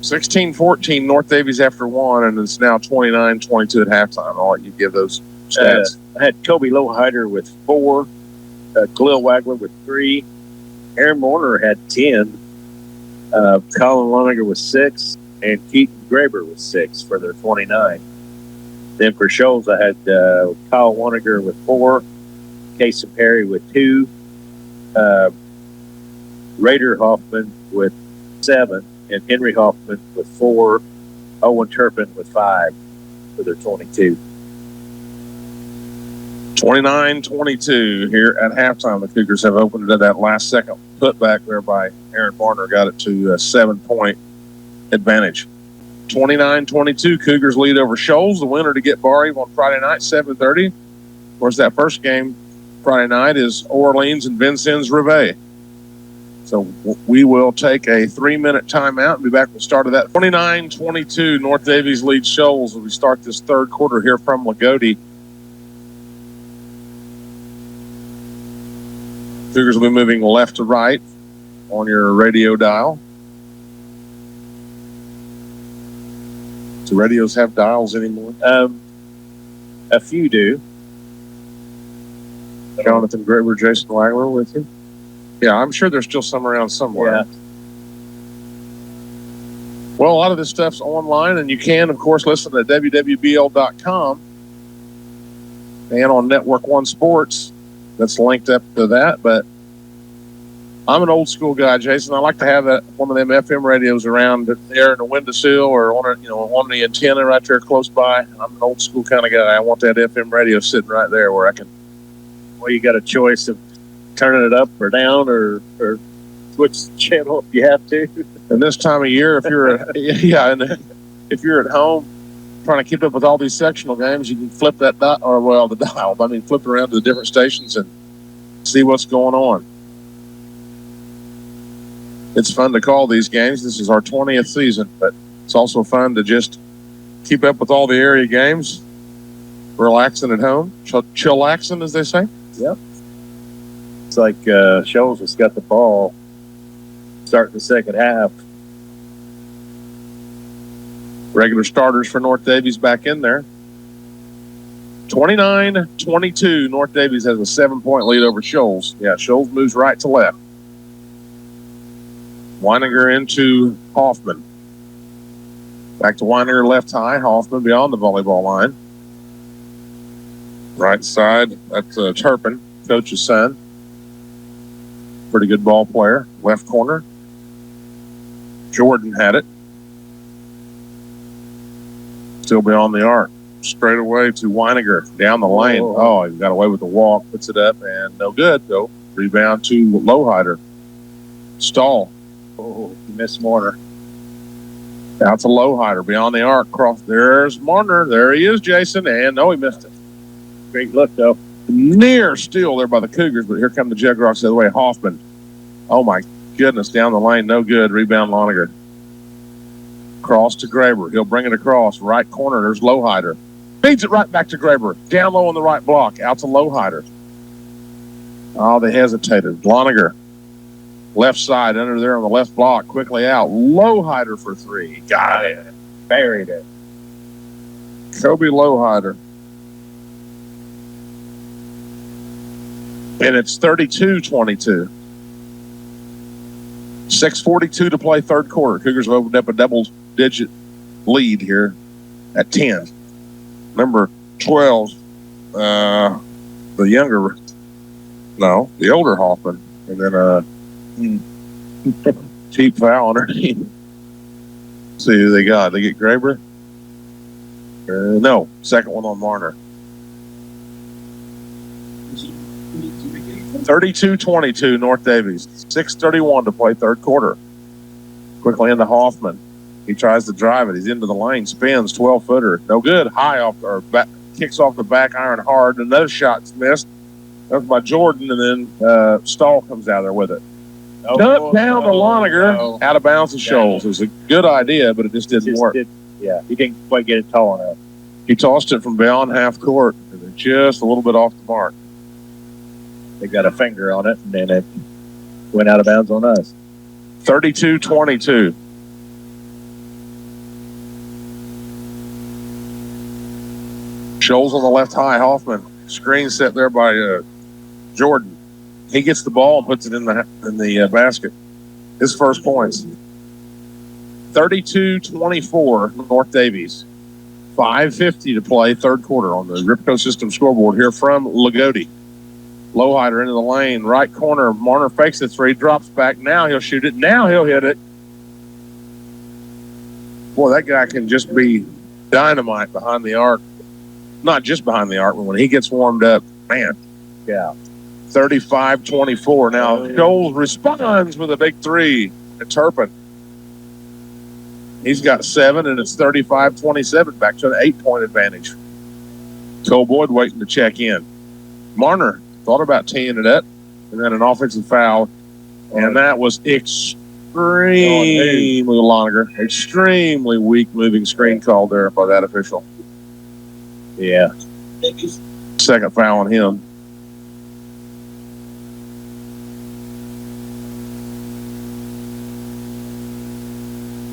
16-14 North Daviess after one, and it's now 29-22 at halftime. I'll let you give those stats. I had Kobe Lowhider with 4, Khalil Wagler with 3, Aaron Warner had 10, Colin Loninger with 6, and Keaton Graber with 6 for their 29. Then for Shoals, I had Kyle Loninger with 4, Casey Perry with 2, Raider Hoffman with 7, and Henry Hoffman with 4, Owen Turpin with 5 for their 22. 29-22 here at halftime. The Cougars have opened it at that last second putback there by Aaron Barner. Got it to a 7-point advantage. 29-22, Cougars lead over Shoals. The winner to get Barry on Friday night, 7:30. Of course, that first game Friday night is Orleans and Vincennes Rivet. So we will take a 3-minute timeout and be back with the start of that. 29-22, North Daviess leads Shoals as we start this third quarter here from Lagodi. Cougars will be moving left to right on your radio dial. Do radios have dials anymore? A few do. Jonathan Graber, Jason Wagler with you? Yeah, I'm sure there's still some around somewhere. Yeah. Well, a lot of this stuff's online, and you can, of course, listen at wwbl.com and on Network One Sports. That's linked up to that. But I'm an old school guy, Jason. I like to have one of them FM radios around there in the windowsill or on the antenna right there close by. I'm an old school kind of guy. I want that FM radio sitting right there where I can. Well, you got a choice of turning it up or down or switch the channel if you have to. And this time of year, if you're if you're at home trying to keep up with all these sectional games, you can flip that dial, flip it around to the different stations and see what's going on. It's fun to call these games. This is our 20th season, but it's also fun to just keep up with all the area games, relaxing at home, chillaxing, as they say. Yep. It's like Shoals has got the ball starting the second half. Regular starters for North Daviess back in there. 29-22. North Daviess has a 7-point lead over Shoals. Yeah, Shoals moves right to left. Weininger into Hoffman. Back to Weininger left high. Hoffman beyond the volleyball line. Right side, that's Turpin, coach's son. Pretty good ball player. Left corner. Jordan had it. Still beyond the arc. Straight away to Weiniger. Down the lane. Oh, he got away with the walk. Puts it up and no good, though. Rebound to Lowhider. Stall. Oh, he missed Marner. Out to Lowhider. Beyond the arc. Cross. There's Marner. There he is, Jason. And no, he missed it. Great look, though. Near steal there by the Cougars, but here come the Jug Rocks the other way. Hoffman. Oh, my goodness. Down the lane. No good. Rebound, Loniger. Cross to Graber. He'll bring it across. Right corner. There's Lowhider. Feeds it right back to Graber. Down low on the right block. Out to Lowhider. Oh, they hesitated. Loniger. Left side. Under there on the left block. Quickly out. Lowhider for three. Got it. Buried it. Kobe Lowhider. And it's 32-22. 6:42 to play third quarter. Cougars have opened up a double-digit lead here at 10. Number 12, the older Hoffman. And then cheap foul underneath. See who they got. They get Graber? No, second one on Marner. 32-22, North Daviess. 6:31 to play third quarter. Quickly into Hoffman. He tries to drive it. He's into the lane. Spins, 12-footer. No good. High off, or back, kicks off the back iron hard. Another shot's missed. That was by Jordan, and then Stahl comes out there with it. Dumped down to Loniger. Out of bounds to Shoals. It was a good idea, but it just didn't work. He didn't quite get it tall enough. He tossed it from beyond half court, and then just a little bit off the mark. They got a finger on it, and then it went out of bounds on us. 32-22. Shoals on the left high. Hoffman. Screen set there by Jordan. He gets the ball and puts it in the basket. His first points. 32-24, North Daviess. 5:50 to play third quarter on the Ripco System scoreboard here from Lagodi. Lowhider into the lane, right corner. Marner fakes the three, drops back. Now he'll shoot it. Now he'll hit it. Boy, that guy can just be dynamite behind the arc. Not just behind the arc, but when he gets warmed up, man. Yeah. 35-24. Now, Shoals responds with a big three at Turpin. He's got 7, and it's 35-27, back to an 8-point advantage. Cole Boyd waiting to check in. Marner thought about teeing it up, and then an offensive foul, and that was extremely longer, extremely weak moving screen call there by that official. Yeah. Second foul on him.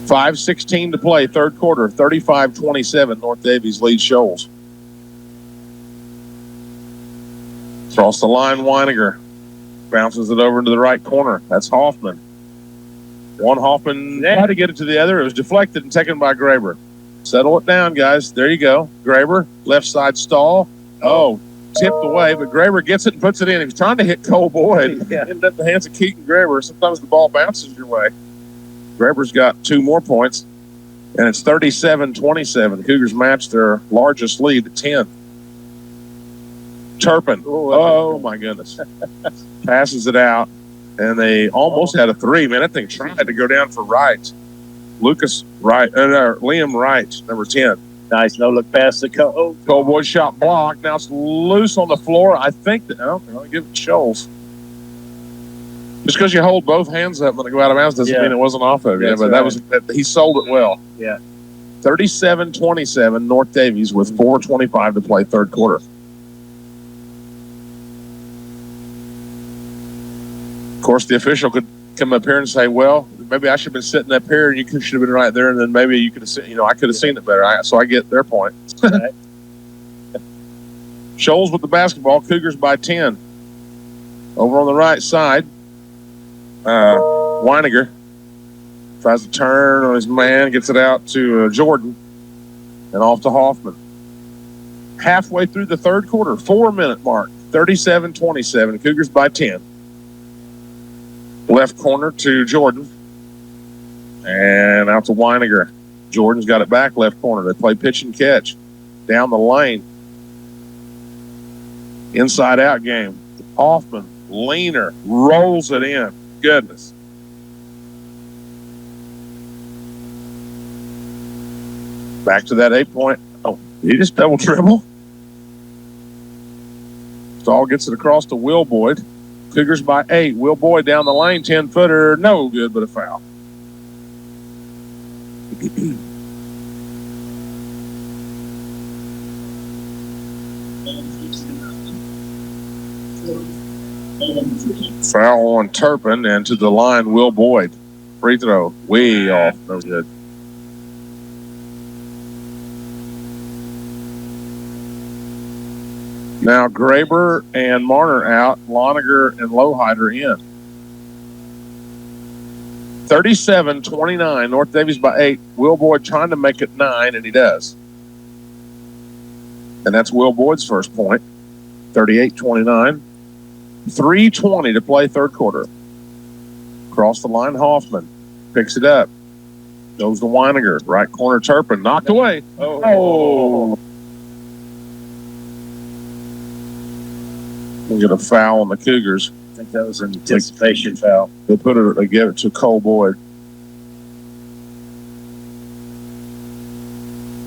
$5:16 to play, third quarter, 35-27. North Daviess leads Shoals. Across the line, Weiniger bounces it over into the right corner. That's Hoffman. One Hoffman tried to get it to the other. It was deflected and taken by Graber. Settle it down, guys. There you go. Graber, left side stall. Oh, tipped away, but Graber gets it and puts it in. He was trying to hit Cole Boyd. Yeah. Ended up in the hands of Keaton Graber. Sometimes the ball bounces your way. Graber's got 2 more points, and it's 37-27. Cougars match their largest lead at 10. Turpin. Oh, my goodness. Passes it out, and they almost had a 3. Man, that thing tried to go down for Wright. Liam Wright, number 10. Nice no-look pass to Cole. Cole Boyd shot blocked. Now it's loose on the floor. I think that, I'll give it to Shoals. Just because you hold both hands up when they go out of bounds doesn't mean it wasn't off of you. But he sold it well. Yeah. 37-27, North Daviess with 4:25 to play third quarter. Of course, the official could come up here and say, well, maybe I should have been sitting up here and you should have been right there, and then maybe you could have seen, I could have seen it better. So I get their point. Right. Shoals with the basketball, Cougars by 10. Over on the right side, Weiniger tries to turn on his man, gets it out to Jordan, and off to Hoffman. Halfway through the third quarter, 4-minute mark, 37-27, Cougars by 10. Left corner to Jordan. And out to Weiniger. Jordan's got it back left corner. They play pitch and catch. Down the lane. Inside out game. Hoffman, leaner, rolls it in. Goodness. Back to that 8-point. Oh, he just double dribble. Stahl gets it across to Will Boyd. Cougars by 8. Will Boyd down the lane, 10-footer. No good, but a foul. Foul on Turpin, and to the line, Will Boyd. Free throw, way off. No good. Now Graber and Marner out, Loniger and Lowhider in. 37-29, North Daviess by 8. Will Boyd trying to make it 9, and he does. And that's Will Boyd's first point. 38-29. 3:20 to play third quarter. Across the line, Hoffman picks it up. Goes to Weiniger. Right corner, Turpin. Knocked away. Oh. We'll get a foul on the Cougars. I think that was an anticipation foul. They gave it to Cole Boyd.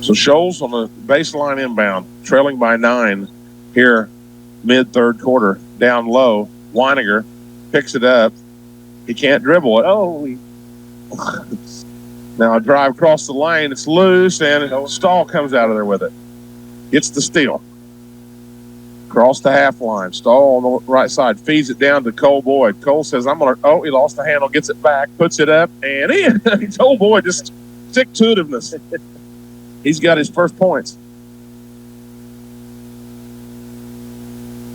So Shoals on the baseline inbound, trailing by 9 here mid-third quarter. Down low, Weiniger picks it up. He can't dribble it. Oh. Now a drive across the lane. It's loose, and Stahl comes out of there with it. Gets the steal. Across the half line. Stahl on the right side feeds it down to Cole Boyd. Cole says, he lost the handle, gets it back, puts it up, and in. Cole Boyd just stick-to-itiveness. He's got his first points.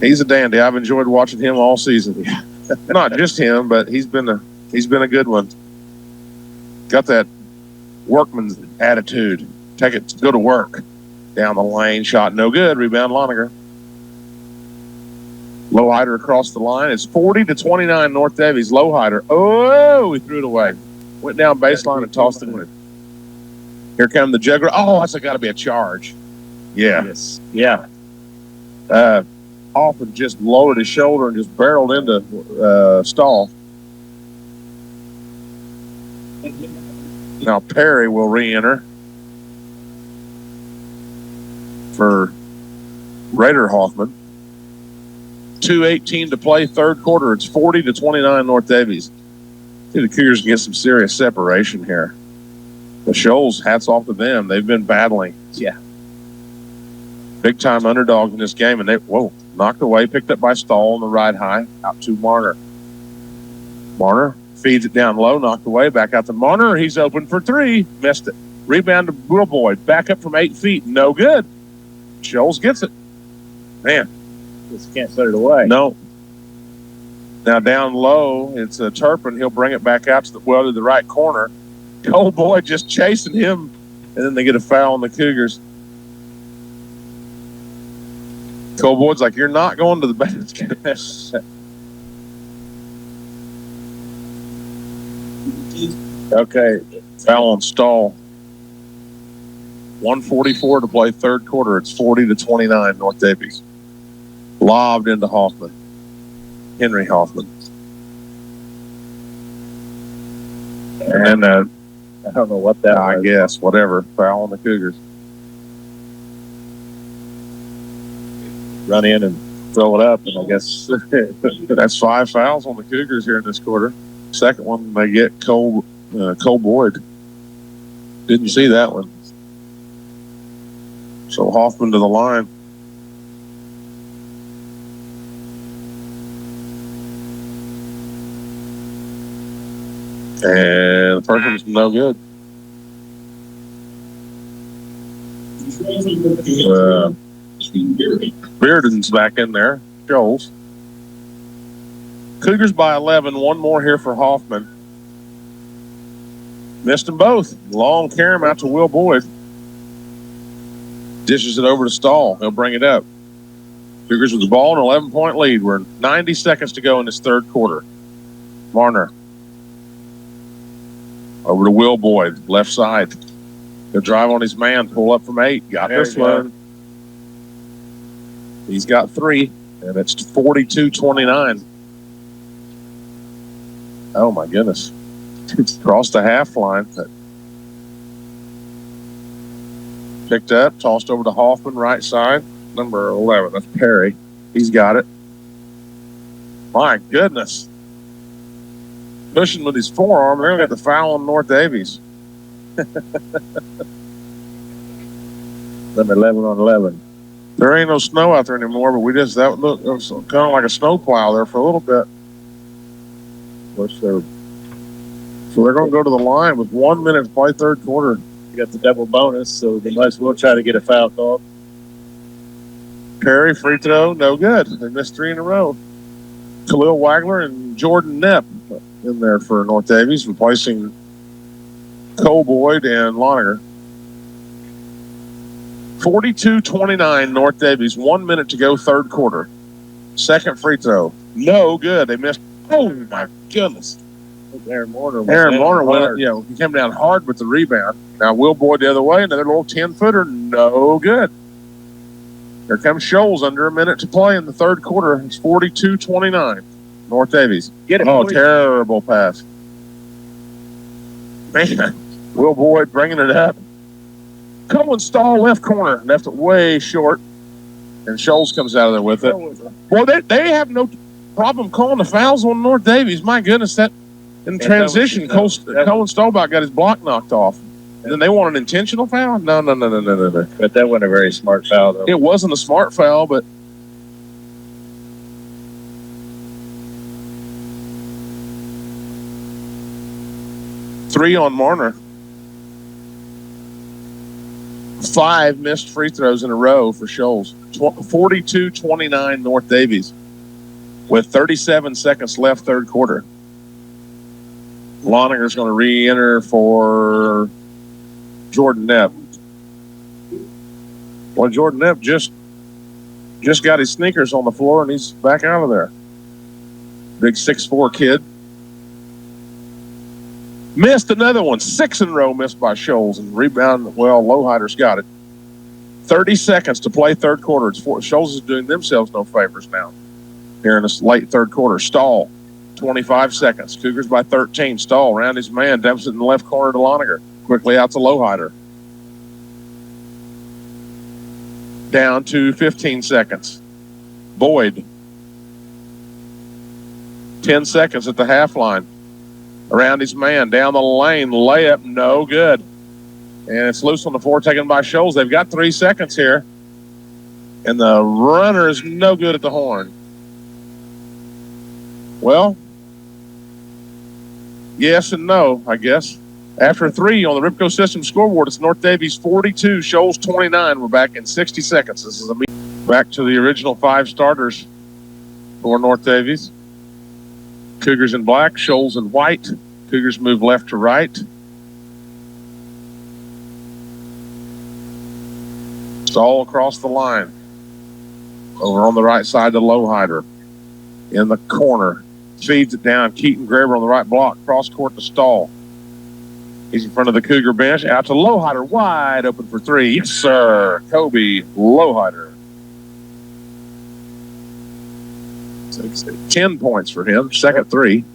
He's a dandy. I've enjoyed watching him all season. Not just him, but he's been a good one. Got that workman's attitude. Go to work. Down the lane, shot no good. Rebound Loniger. Lowhider across the line. It's 40-29 North Daviess. Lowhider. Oh, he threw it away. Went down baseline and tossed it in. Here come the juggler. Oh, that's got to be a charge. Yeah. Yes. Yeah. Hoffman just lowered his shoulder and just barreled into Stahl. Now Perry will re-enter for Raider Hoffman. 2:18 to play, third quarter. It's 40-29 North Daviess. I think the Cougars can get some serious separation here. The Shoals, hats off to them. They've been battling. Yeah. Big time underdog in this game, and knocked away, picked up by Stahl on the right high, out to Marner. Marner feeds it down low, knocked away, back out to Marner. He's open for 3, missed it. Rebound to Will Boyd, back up from 8 feet, no good. Shoals gets it. Man. Just can't put it away. No. Now down low, it's Turpin. He'll bring it back out to the right corner. Cole Boyd just chasing him, and then they get a foul on the Cougars. Cole Boyd's like, you're not going to the basket. Okay, foul on Stahl. 1:44 to play third quarter. It's 40-29 North Daviess. Lobbed into Hoffman. Henry Hoffman. And I don't know what that was. I guess, whatever. Foul on the Cougars. Run in and throw it up, and I guess that's 5 fouls on the Cougars here in this quarter. Second one, they get Cole Boyd. Didn't see that one. So Hoffman to the line. And the first one's no good. Bearden's back in there. Shoals. Cougars by 11. One more here for Hoffman. Missed them both. Long carry out to Will Boyd. Dishes it over to Stahl. He'll bring it up. Cougars with the ball, an 11-point lead. We're 90 seconds to go in this third quarter. Marner. Over to Will Boyd, left side. He'll drive on his man, pull up from 8. Got this one. He's got 3, and it's 42-29. Oh, my goodness. Crossed the half line. Picked up, tossed over to Hoffman, right side. Number 11, that's Perry. He's got it. My goodness. Pushing with his forearm. They're going to get the foul on North Daviess. Number 11 on 11. There ain't no snow out there anymore, but it was kind of like a snow plow there for a little bit. So they're going to go to the line with 1 minute to play third quarter. You got the double bonus, so they might as well try to get a foul call. Perry, free throw, no good. They missed 3 in a row. Khalil Wagler and Jordan Knepp in there for North Daviess, replacing Cole Boyd and Loninger. 42-29 North Daviess. 1 minute to go, third quarter. Second free throw. No good. They missed. Oh, my goodness. Aaron Marner went, he came down hard with the rebound. Now Will Boyd the other way, another little 10-footer. No good. Here comes Shoals under a minute to play in the third quarter. It's 42-29 North Daviess. Get it. Oh, terrible pass. Man, Will Boyd bringing it up. Cohen Stahl left corner, left it way short, and Shoals comes out of there with it. Well, they have no problem calling the fouls on North Daviess. My goodness, that in transition, Cohen Stahlbach got his block knocked off. And then they want an intentional foul? No. But that wasn't a very smart foul, though. It wasn't a smart foul, but three on Marner. 5 missed free throws in a row for Shoals. 42-29 North Daviess with 37 seconds left, third quarter. Loninger's going to re-enter for Jordan Knepp. Well, Jordan Knepp just got his sneakers on the floor, and he's back out of there. Big 6'4" kid. Missed another one. 6 in a row missed by Shoals. And rebound, well, Lowhider's got it. 30 seconds to play third quarter. Shoals is doing themselves no favors now here in this late third quarter. Stahl, 25 seconds. Cougars by 13. Stahl around his man. Dumps it in the left corner to Loninger. Quickly out to Lowhider. Down to 15 seconds. Boyd. 10 seconds at the half line. Around his man, down the lane, layup, no good. And it's loose on the floor, taken by Shoals. They've got 3 seconds here. And the runner is no good at the horn. Well, yes and no, I guess. After 3 on the Ripco System scoreboard, it's North Daviess 42, Shoals 29. We're back in 60 seconds. This is back to the original 5 starters for North Daviess. Cougars in black, Shoals in white. Cougars move left to right. It's all across the line. Over on the right side to Lowhider. In the corner. Feeds it down. Keaton Graber on the right block. Cross court to Stahl. He's in front of the Cougar bench. Out to Lowhider. Wide open for 3. Yes, sir. Kobe Lowhider. 10 points for him. Second 3.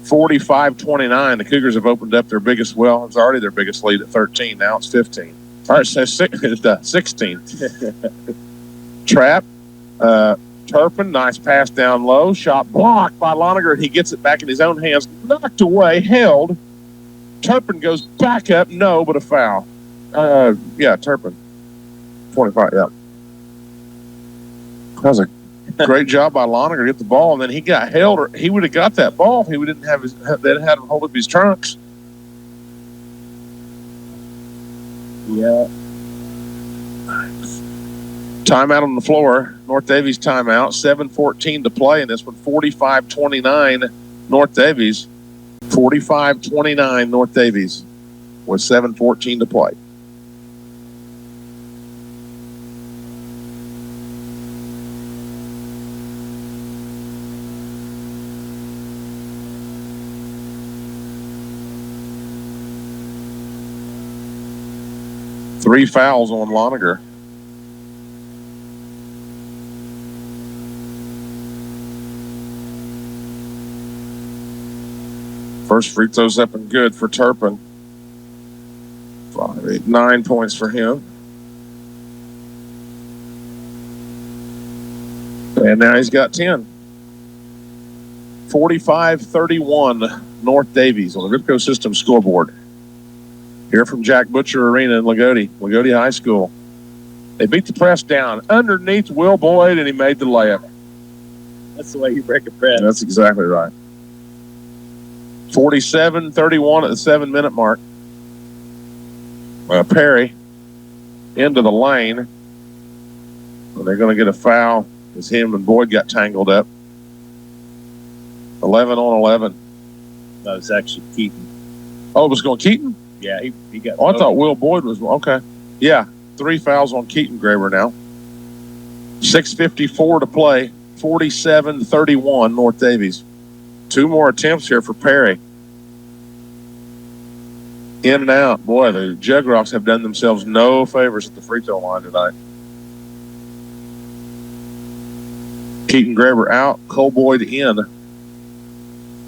45-29. The Cougars have opened up their biggest, well, it's already their biggest lead at 13. Now it's 15. All right, so 16. Trap. Turpin, nice pass down low. Shot blocked by Loninger. He gets it back in his own hands. Knocked away. Held. Turpin goes back up. No, but a foul. Turpin. 25, yeah. That was a great job by Loninger to get the ball, and then he got held. Or he would have got that ball if he didn't have they'd had him hold up his trunks. Yeah. Timeout on the floor. North Daviess timeout. 7:14 to play in this one. 45-29 North Daviess. 45-29 North Daviess with 7:14 to play. 3 fouls on Loniger. First free throw's up and good for Turpin. 5, 8, 9 points for him. And now he's got 10. 45-31 North Daviess on the Ripco System scoreboard. Here from Jack Butcher Arena in Lagodi High School. They beat the press down underneath Will Boyd, and he made the layup. That's the way you break a press. That's exactly right. 47-31 at the 7-minute mark. Perry into the lane. And they're going to get a foul as him and Boyd got tangled up. 11 on 11. That was actually Keaton. Oh, it was going Keaton? Yeah, he got. Oh, I thought Will Boyd was. Okay. Yeah, 3 fouls on Keaton Graber now. 6:54 to play. 47-31 North Daviess. 2 more attempts here for Perry. In and out. Boy, the Jug Rocks have done themselves no favors at the free throw line tonight. Keaton Graber out. Cole Boyd in.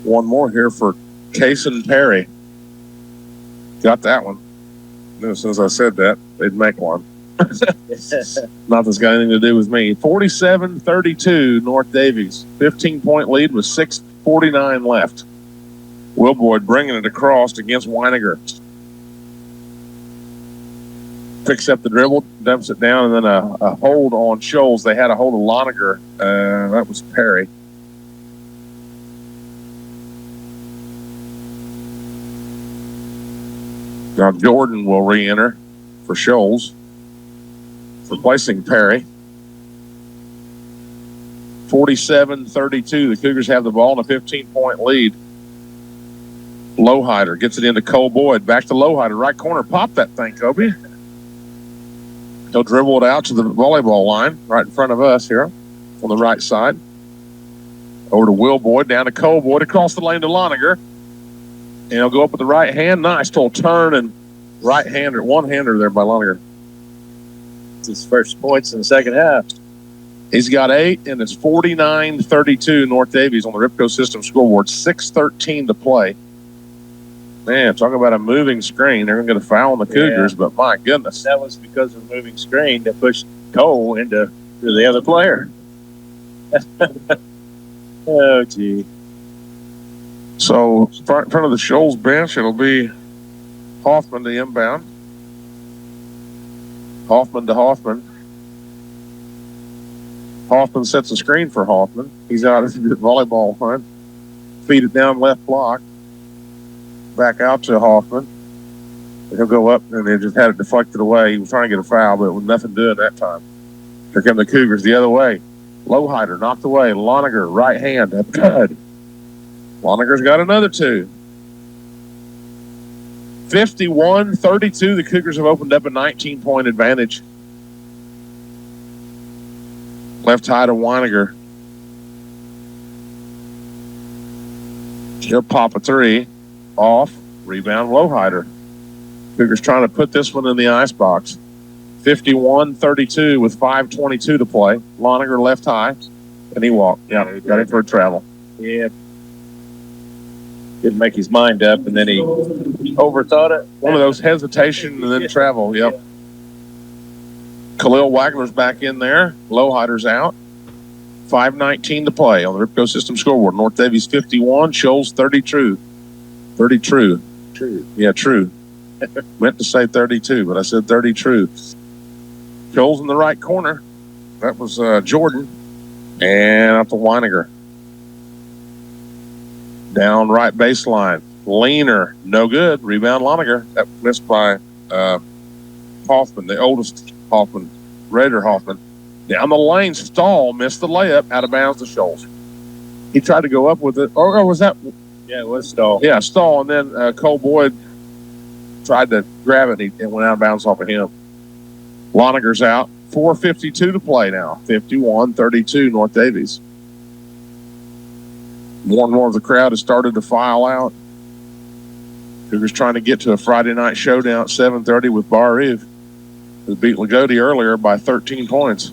One more here for Kaysen Perry. Got that one. Knew as soon as I said that, they'd make one. Not that's got anything to do with me. 47-32 North Daviess. 15-point lead with 6:49 left. Will Boyd bringing it across against Weiniger. Picks up the dribble, dumps it down, and then a hold on Shoals. They had a hold of Loniger. That was Perry. Now Jordan will re-enter for Shoals, replacing Perry. 47-32. The Cougars have the ball in a 15-point lead. Lowhider gets it into Cole Boyd. Back to Lowhider. Right corner. Pop that thing, Kobe. He'll dribble it out to the volleyball line right in front of us here on the right side. Over to Will Boyd. Down to Cole Boyd. Across the lane to Loniger. And he'll go up with the right hand. Nice little turn and right-hander, one-hander there by Loniger. It's his first points in the second half. He's got 8, and it's 49-32 North Daviess on the Ripco System scoreboard. 6:13 to play. Man, talk about a moving screen. They're going to get a foul on the Cougars, but my goodness. That was because of the moving screen that pushed Cole into the other player. Oh, gee. So, front of the Shoals bench, it'll be Hoffman to inbound. Hoffman to Hoffman. Hoffman sets a screen for Hoffman. He's out at the volleyball line. Feed it down left block. Back out to Hoffman. He'll go up, and they just had it deflected away. He was trying to get a foul, but with nothing doing that time. Here come the Cougars the other way. Lowhider knocked away. Loniger, right hand. Good. Loniger's got another 2. 51-32. The Cougars have opened up a 19-point advantage. Left high to Weiniger. He'll pop a 3. Off. Rebound Lowhider. Cougars trying to put this one in the icebox. 51-32 with 5:22 to play. Loniger left high. And he walked. Yeah, got him for a travel. Yeah. Didn't make his mind up, and then he overthought it. One of those hesitation and then travel. Yep. Yeah. Khalil Wagler's back in there. Lowhider's out. 5:19 to play on the Ripco System scoreboard. North Daviess 51, Shoals 30 true. 30 true. True. Yeah, true. Meant to say 32, but I said 30 true. Shoals in the right corner. That was Jordan. And up to Weiniger. Down right baseline. Leaner. No good. Rebound Loniger. That missed by Hoffman, the oldest Hoffman. Raider Hoffman. Down the lane. Stahl missed the layup. Out of bounds to Shoals. He tried to go up with it. Or was that? Yeah, it was Stahl. Yeah, Stahl. And then Cole Boyd tried to grab it. It went out of bounds off of him. Loniger's out. 4:52 to play now. 51-32 North Daviess. More and more of the crowd has started to file out. Cougars trying to get to a Friday night showdown at 7:30 with Bar Eve. who beat Lagodi earlier by 13 points.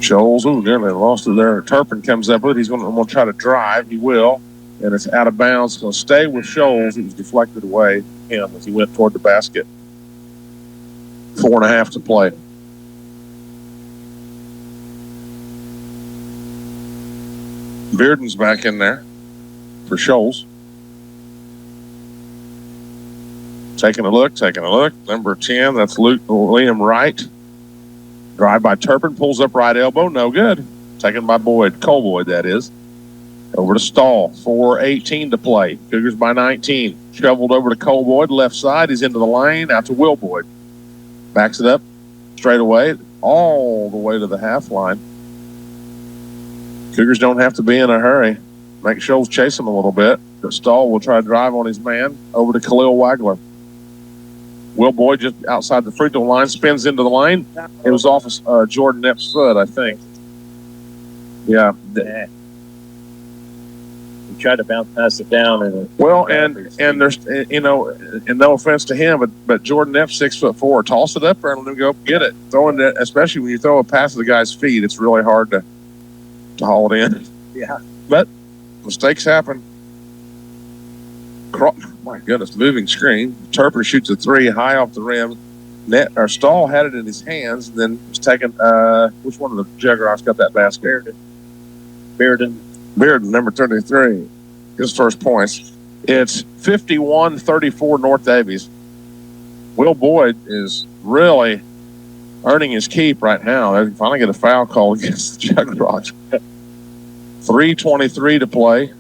Shoals, ooh, nearly lost it there. Turpin comes up with it. He's going to try to drive. He will. And it's out of bounds. It's going to stay with Shoals. It was deflected away him as he went toward the basket. 4.5 to play. Bearden's back in there for Shoals. Taking a look. Number 10, that's Liam Wright. Drive by Turpin, pulls up right elbow, no good. Taken by Boyd, Cole Boyd, that is. Over to Stahl, 4:18 to play. Cougars by 19. Shoveled over to Cole Boyd, left side. He's into the lane, out to Will Boyd. Backs it up, straight away, all the way to the half line. Cougars don't have to be in a hurry. Make Shoals chase him a little bit. But Stahl will try to drive on his man over to Khalil Wagler. Will Boyd just outside the free throw line, spins into the lane. It was off Jordan Knapp's foot, I think. Yeah. He tried to pass it down. And there's, and no offense to him, but Jordan Knapp's 6'4". Toss it up there and let him go get it. Throwing it, especially when you throw a pass to the guy's feet, it's really hard to haul it in. Yeah. But mistakes happen. My goodness, moving screen. Turpin shoots a three high off the rim. Stahl had it in his hands, and then was taken. Which one of the Juggernauts got that basket? Bearden, number 33. His first points. It's 51-34 North Daviess. Will Boyd is really earning his keep right now. They finally get a foul call against the Juggernauts. 3:23 to play.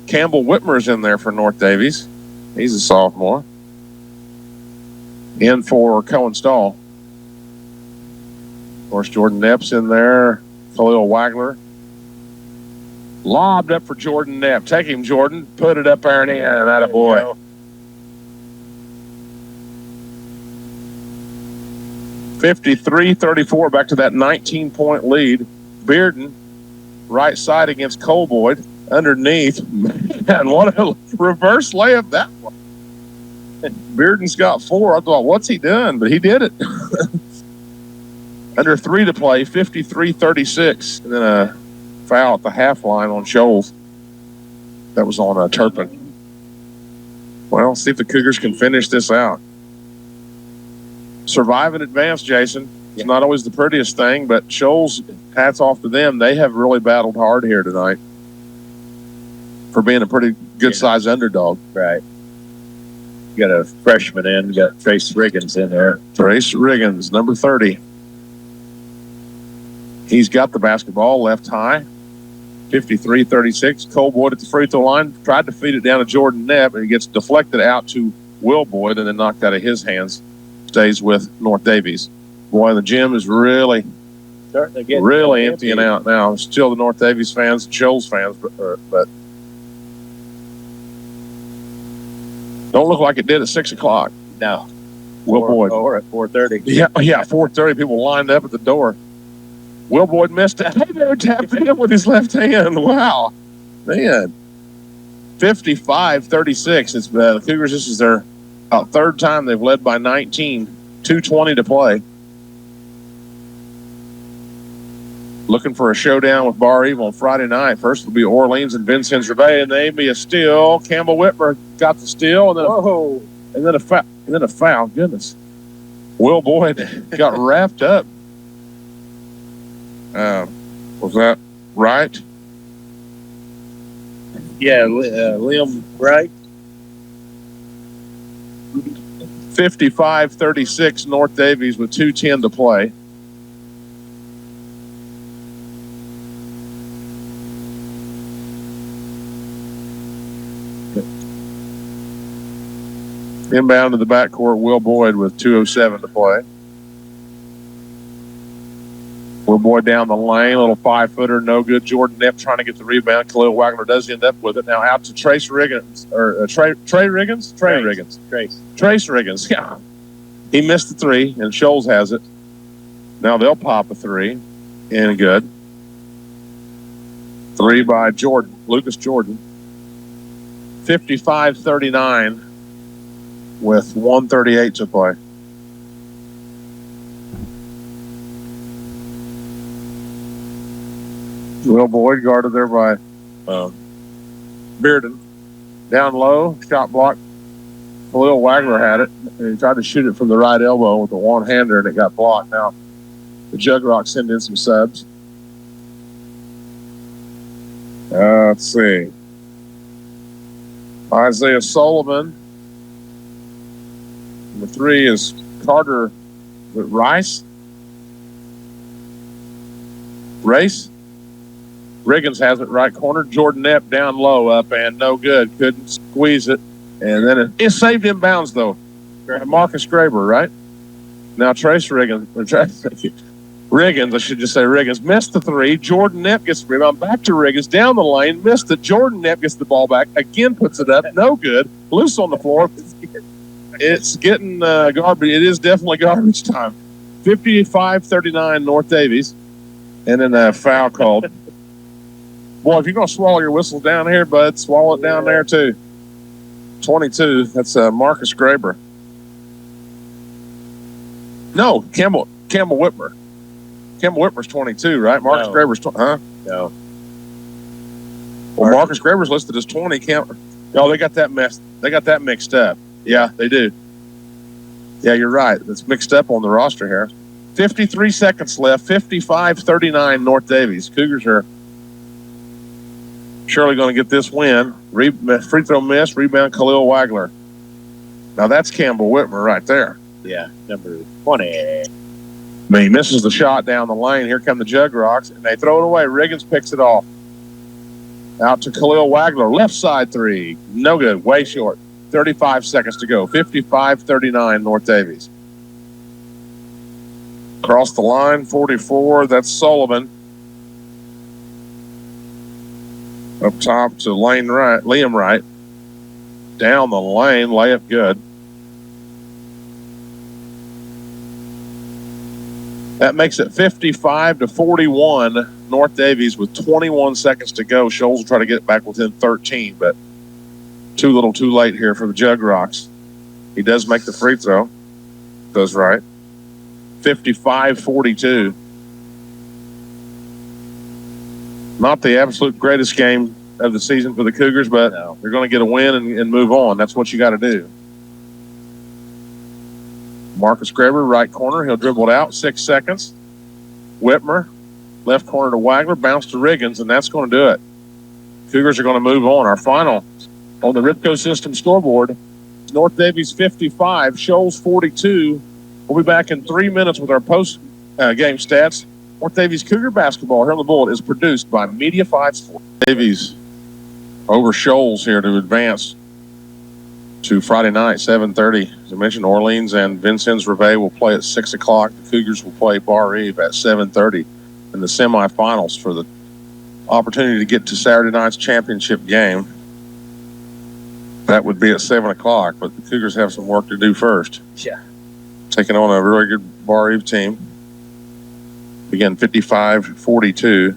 Campbell Whitmer's in there for North Daviess. He's a sophomore. In for Cohen Stahl. Of course, Jordan Knapp's in there. Khalil Wagler. Lobbed up for Jordan Knapp. Take him, Jordan. Put it up there and in. That a boy. 53-34, back to that 19-point lead. Bearden, right side against Cole Boyd. Underneath, man, what a reverse layup that was. Bearden's got 4. I thought, what's he done? But he did it. Under 3 to play, 53-36. And then a foul at the half line on Shoals. That was on Turpin. Well, see if the Cougars can finish this out. Survive and advance, Jason. It's not always the prettiest thing, but Shoals, hats off to them. They have really battled hard here tonight for being a pretty good-sized underdog. Right. You got a freshman in. You got Trace Riggins in there. Trace Riggins, number 30. He's got the basketball left high. 53-36. Cole Boyd at the free throw line. Tried to feed it down to Jordan Knapp, and he gets deflected out to Will Boyd and then knocked out of his hands. Stays with North Daviess. Boy, the gym is really emptying out now. Still the North Daviess fans and Shoals fans, but don't look like it did at 6 o'clock. No. Will Boyd. Or at 4:30. Yeah, 4:30. People lined up at the door. Will Boyd missed it. Hey, there, tapped in with his left hand. Wow. Man. 55-36. It's the Cougars, this is their third time they've led by 19. 2:20 to play. Looking for a showdown with Bar Eve on Friday night. First will be Orleans and Vincennes Gervais, and they may be a steal. Campbell Whitmer got the steal, and then a foul. Goodness, Will Boyd got wrapped up. Was that right? Yeah, Liam Wright. 55-36 North Daviess with 2:10 to play. Inbound to the backcourt, Will Boyd with 2:07 to play. Will Boyd down the lane, little 5-footer, no good. Jordan Knapp trying to get the rebound. Khalil Wagner does end up with it. Now out to Trace Riggins, or Trey Riggins? Trace Riggins, yeah. He missed the 3, and Shoals has it. Now they'll pop a 3, and good. 3 by Lucas Jordan. 55-39. with 1:38 to play. Will Boyd guarded there by Bearden. Down low, shot block. Khalil Wagler had it. And he tried to shoot it from the right elbow with a one-hander, and it got blocked. Now, the Jug Rock send in some subs. Let's see. Isaiah Sullivan. Number 3 is Carter Rice. Riggins has it right corner. Jordan Epp down low, up and no good. Couldn't squeeze it. And then it saved inbounds, though. Marcus Graber, right? Now Riggins, I should just say Riggins, missed the 3. Jordan Epp gets the rebound. Back to Riggins, down the lane, missed it. Jordan Epp gets the ball back. Again puts it up. No good. Loose on the floor. It's getting garbage. It is definitely garbage time. 55-39 North Davies. And then a foul called. Boy, if you're going to swallow your whistle down here, bud, swallow it down there, too. 22, that's Marcus Graber. No, Campbell Whitmer. Campbell Whitmer's 22, right? Marcus Graber's 20, huh? No. Well, Marcus Graber's listed as 20. They got that mixed up. Yeah, they do. Yeah, you're right. It's mixed up on the roster here. 53 seconds left. 55-39 North Davies. Cougars are surely going to get this win. Free throw miss, rebound Khalil Wagler. Now that's Campbell Whitmer right there. Yeah, number 20. He misses the shot down the lane. Here come the Jug Rocks, and they throw it away. Riggins picks it off. Out to Khalil Wagler. Left side 3. No good. Way short. 35 seconds to go. 55-39 North Davies. Across the line, 44. That's Sullivan. Up top to Liam Wright. Down the lane, layup good. That makes it 55-41 North Davies with 21 seconds to go. Shoals will try to get back within 13, but too little too late here for the Jug Rocks. He does make the free throw. Does right. 55-42. Not the absolute greatest game of the season for the Cougars, but they're going to get a win and move on. That's what you got to do. Marcus Graber, right corner. He'll dribble it out. 6 seconds. Whitmer, left corner to Wagler. Bounce to Riggins, and that's going to do it. Cougars are going to move on. Our final on the Ripco System scoreboard, North Davies 55, Shoals 42. We'll be back in 3 minutes with our post-game stats. North Davies Cougar basketball here on the Bullet is produced by Media 5 Sports. Davies over Shoals here to advance to Friday night, 7:30. As I mentioned, Orleans and Vincennes Reveille will play at 6 o'clock. The Cougars will play Bar Eve at 7:30 in the semifinals for the opportunity to get to Saturday night's championship game. That would be at 7 o'clock, but the Cougars have some work to do first. Yeah. Taking on a really good Bar Eve team. Again, 55-42.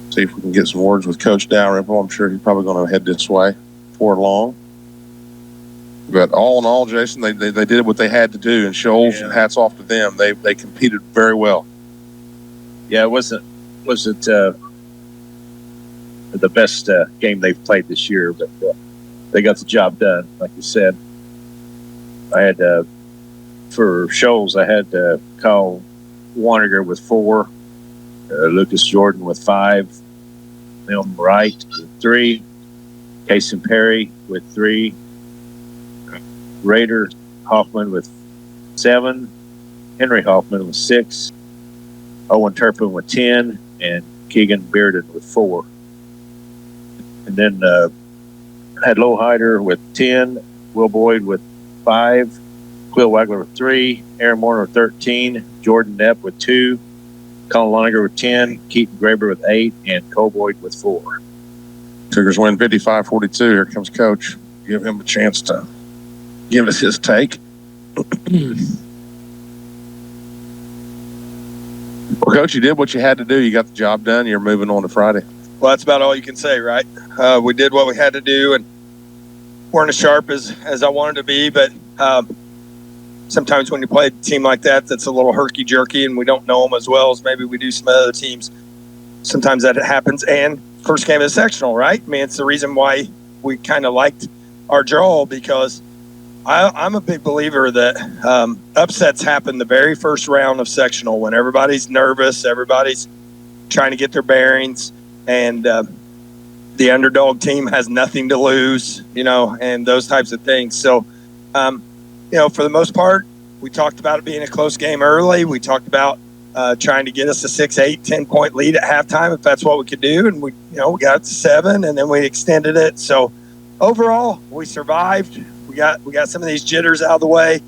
See if we can get some words with Coach Dalrymple. I'm sure he's probably going to head this way before long. But all in all, Jason, they did what they had to do, and Shoals, hats off to them. They competed very well. Yeah, it wasn't the best game they've played this year, but they got the job done, like you said. I had for Shoals, I had Kyle Waniger with 4, Lucas Jordan with 5, Milton Wright with 3, Kason Perry with 3, Raider Hoffman with 7, Henry Hoffman with 6, Owen Turpin with 10, and Keegan Bearden with 4. And then I had Lowhider with 10, Will Boyd with 5, Quill Wagler with 3, Aaron Moore with 13, Jordan Epp with 2, Colin Loninger with 10, Keaton Graber with 8, and Cole Boyd with 4. Cougars win 55-42. Here comes Coach. Give him a chance to give us his take. Well, Coach, you did what you had to do. You got the job done. You're moving on to Friday. Well, that's about all you can say, right? We did what we had to do, and weren't as sharp as I wanted to be, but sometimes when you play a team like that that's a little herky-jerky and we don't know them as well as maybe we do some other teams, sometimes that happens. And first game of the sectional, right? I mean, it's the reason why we kind of liked our draw, because I'm a big believer that upsets happen the very first round of sectional when everybody's nervous, everybody's trying to get their bearings, and the underdog team has nothing to lose, and those types of things. So, for the most part, we talked about it being a close game early. We talked about trying to get us a 6, 8, 10-point lead at halftime if that's what we could do, and we got it to 7, and then we extended it. So overall, we survived. We got some of these jitters out of the way.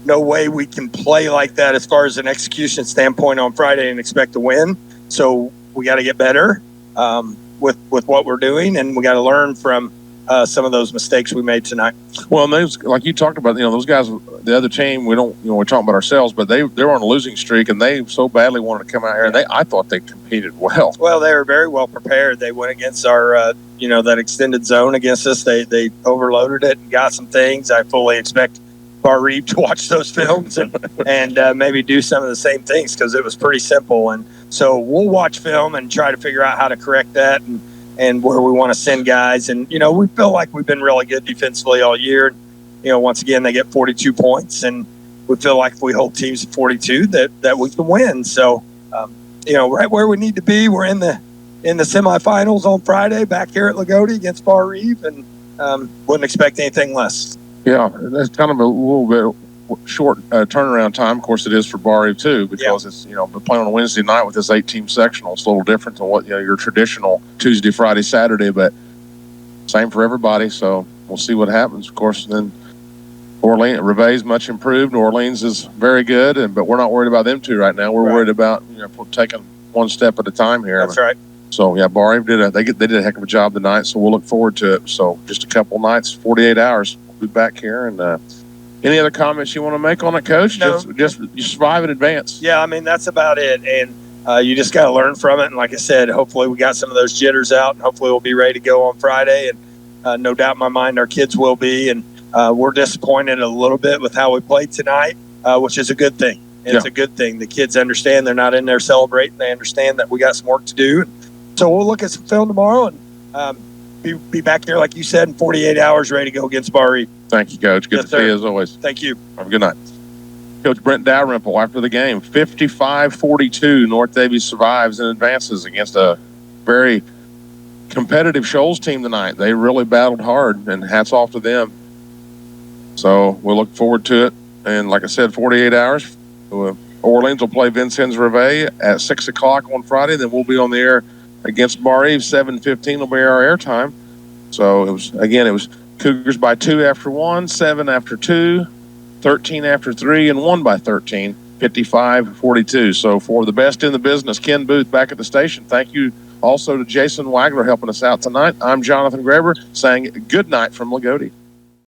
No way we can play like that as far as an execution standpoint on Friday and expect to win. So we got to get better with what we're doing, and we got to learn from some of those mistakes we made tonight. Well, and those, like you talked about, those guys, the other team, we're talking about ourselves, but they were on a losing streak, and they so badly wanted to come out here, and I thought they competed well. Well, they were very well prepared. They went against our, that extended zone against us. They overloaded it and got some things. I fully expect Bar Reeve to watch those films and maybe do some of the same things, because it was pretty simple. And so we'll watch film and try to figure out how to correct that and where we want to send guys. And, we feel like we've been really good defensively all year. Once again, they get 42 points, and we feel like if we hold teams at 42 that we can win. So, right where we need to be. We're in the semifinals on Friday back here at Lagodi against Bar Reeve, and wouldn't expect anything less. Yeah, that's kind of a little bit short turnaround time. Of course, it is for Bar Reeve too, because it's been playing on a Wednesday night with this 8-team sectional. It's a little different than what your traditional Tuesday, Friday, Saturday, but same for everybody. So we'll see what happens. Of course, then Reveille's much improved. New Orleans is very good, but we're not worried about them two right now. We're worried about taking one step at a time here. That's right. So Bar Reeve they did a heck of a job tonight. So we'll look forward to it. So just a couple nights, 48 hours. Be back here. And any other comments you want to make on it, Coach? No. Just you survive in advance. Yeah, I mean, that's about it. And you just got to learn from it. And like I said, hopefully we got some of those jitters out, and hopefully we'll be ready to go on Friday. And no doubt in my mind our kids will be. And we're disappointed a little bit with how we played tonight, which is a good thing. It's a good thing. The kids understand they're not in there celebrating. They understand that we got some work to do. So we'll look at some film tomorrow and be back here, like you said, in 48 hours, ready to go against Bar Reeve. Thank you, Coach. Good to see you as always. Thank you. Have a good night. Coach Brent Dalrymple after the game, 55-42. North Daviess survives and advances against a very competitive Shoals team tonight. They really battled hard, and hats off to them. So we'll look forward to it. And like I said, 48 hours. Orleans will play Vincennes Reveille at 6 o'clock on Friday. Then we'll be on the air against Bar Reeve. 7:15 will be our airtime. So it was Cougars by 2 after 1, 7 after 2, 13 after 3, and 1 by 13, 55-42. So for the best in the business, Ken Booth back at the station. Thank you also to Jason Wagler helping us out tonight. I'm Jonathan Graber saying good night from Lagodi.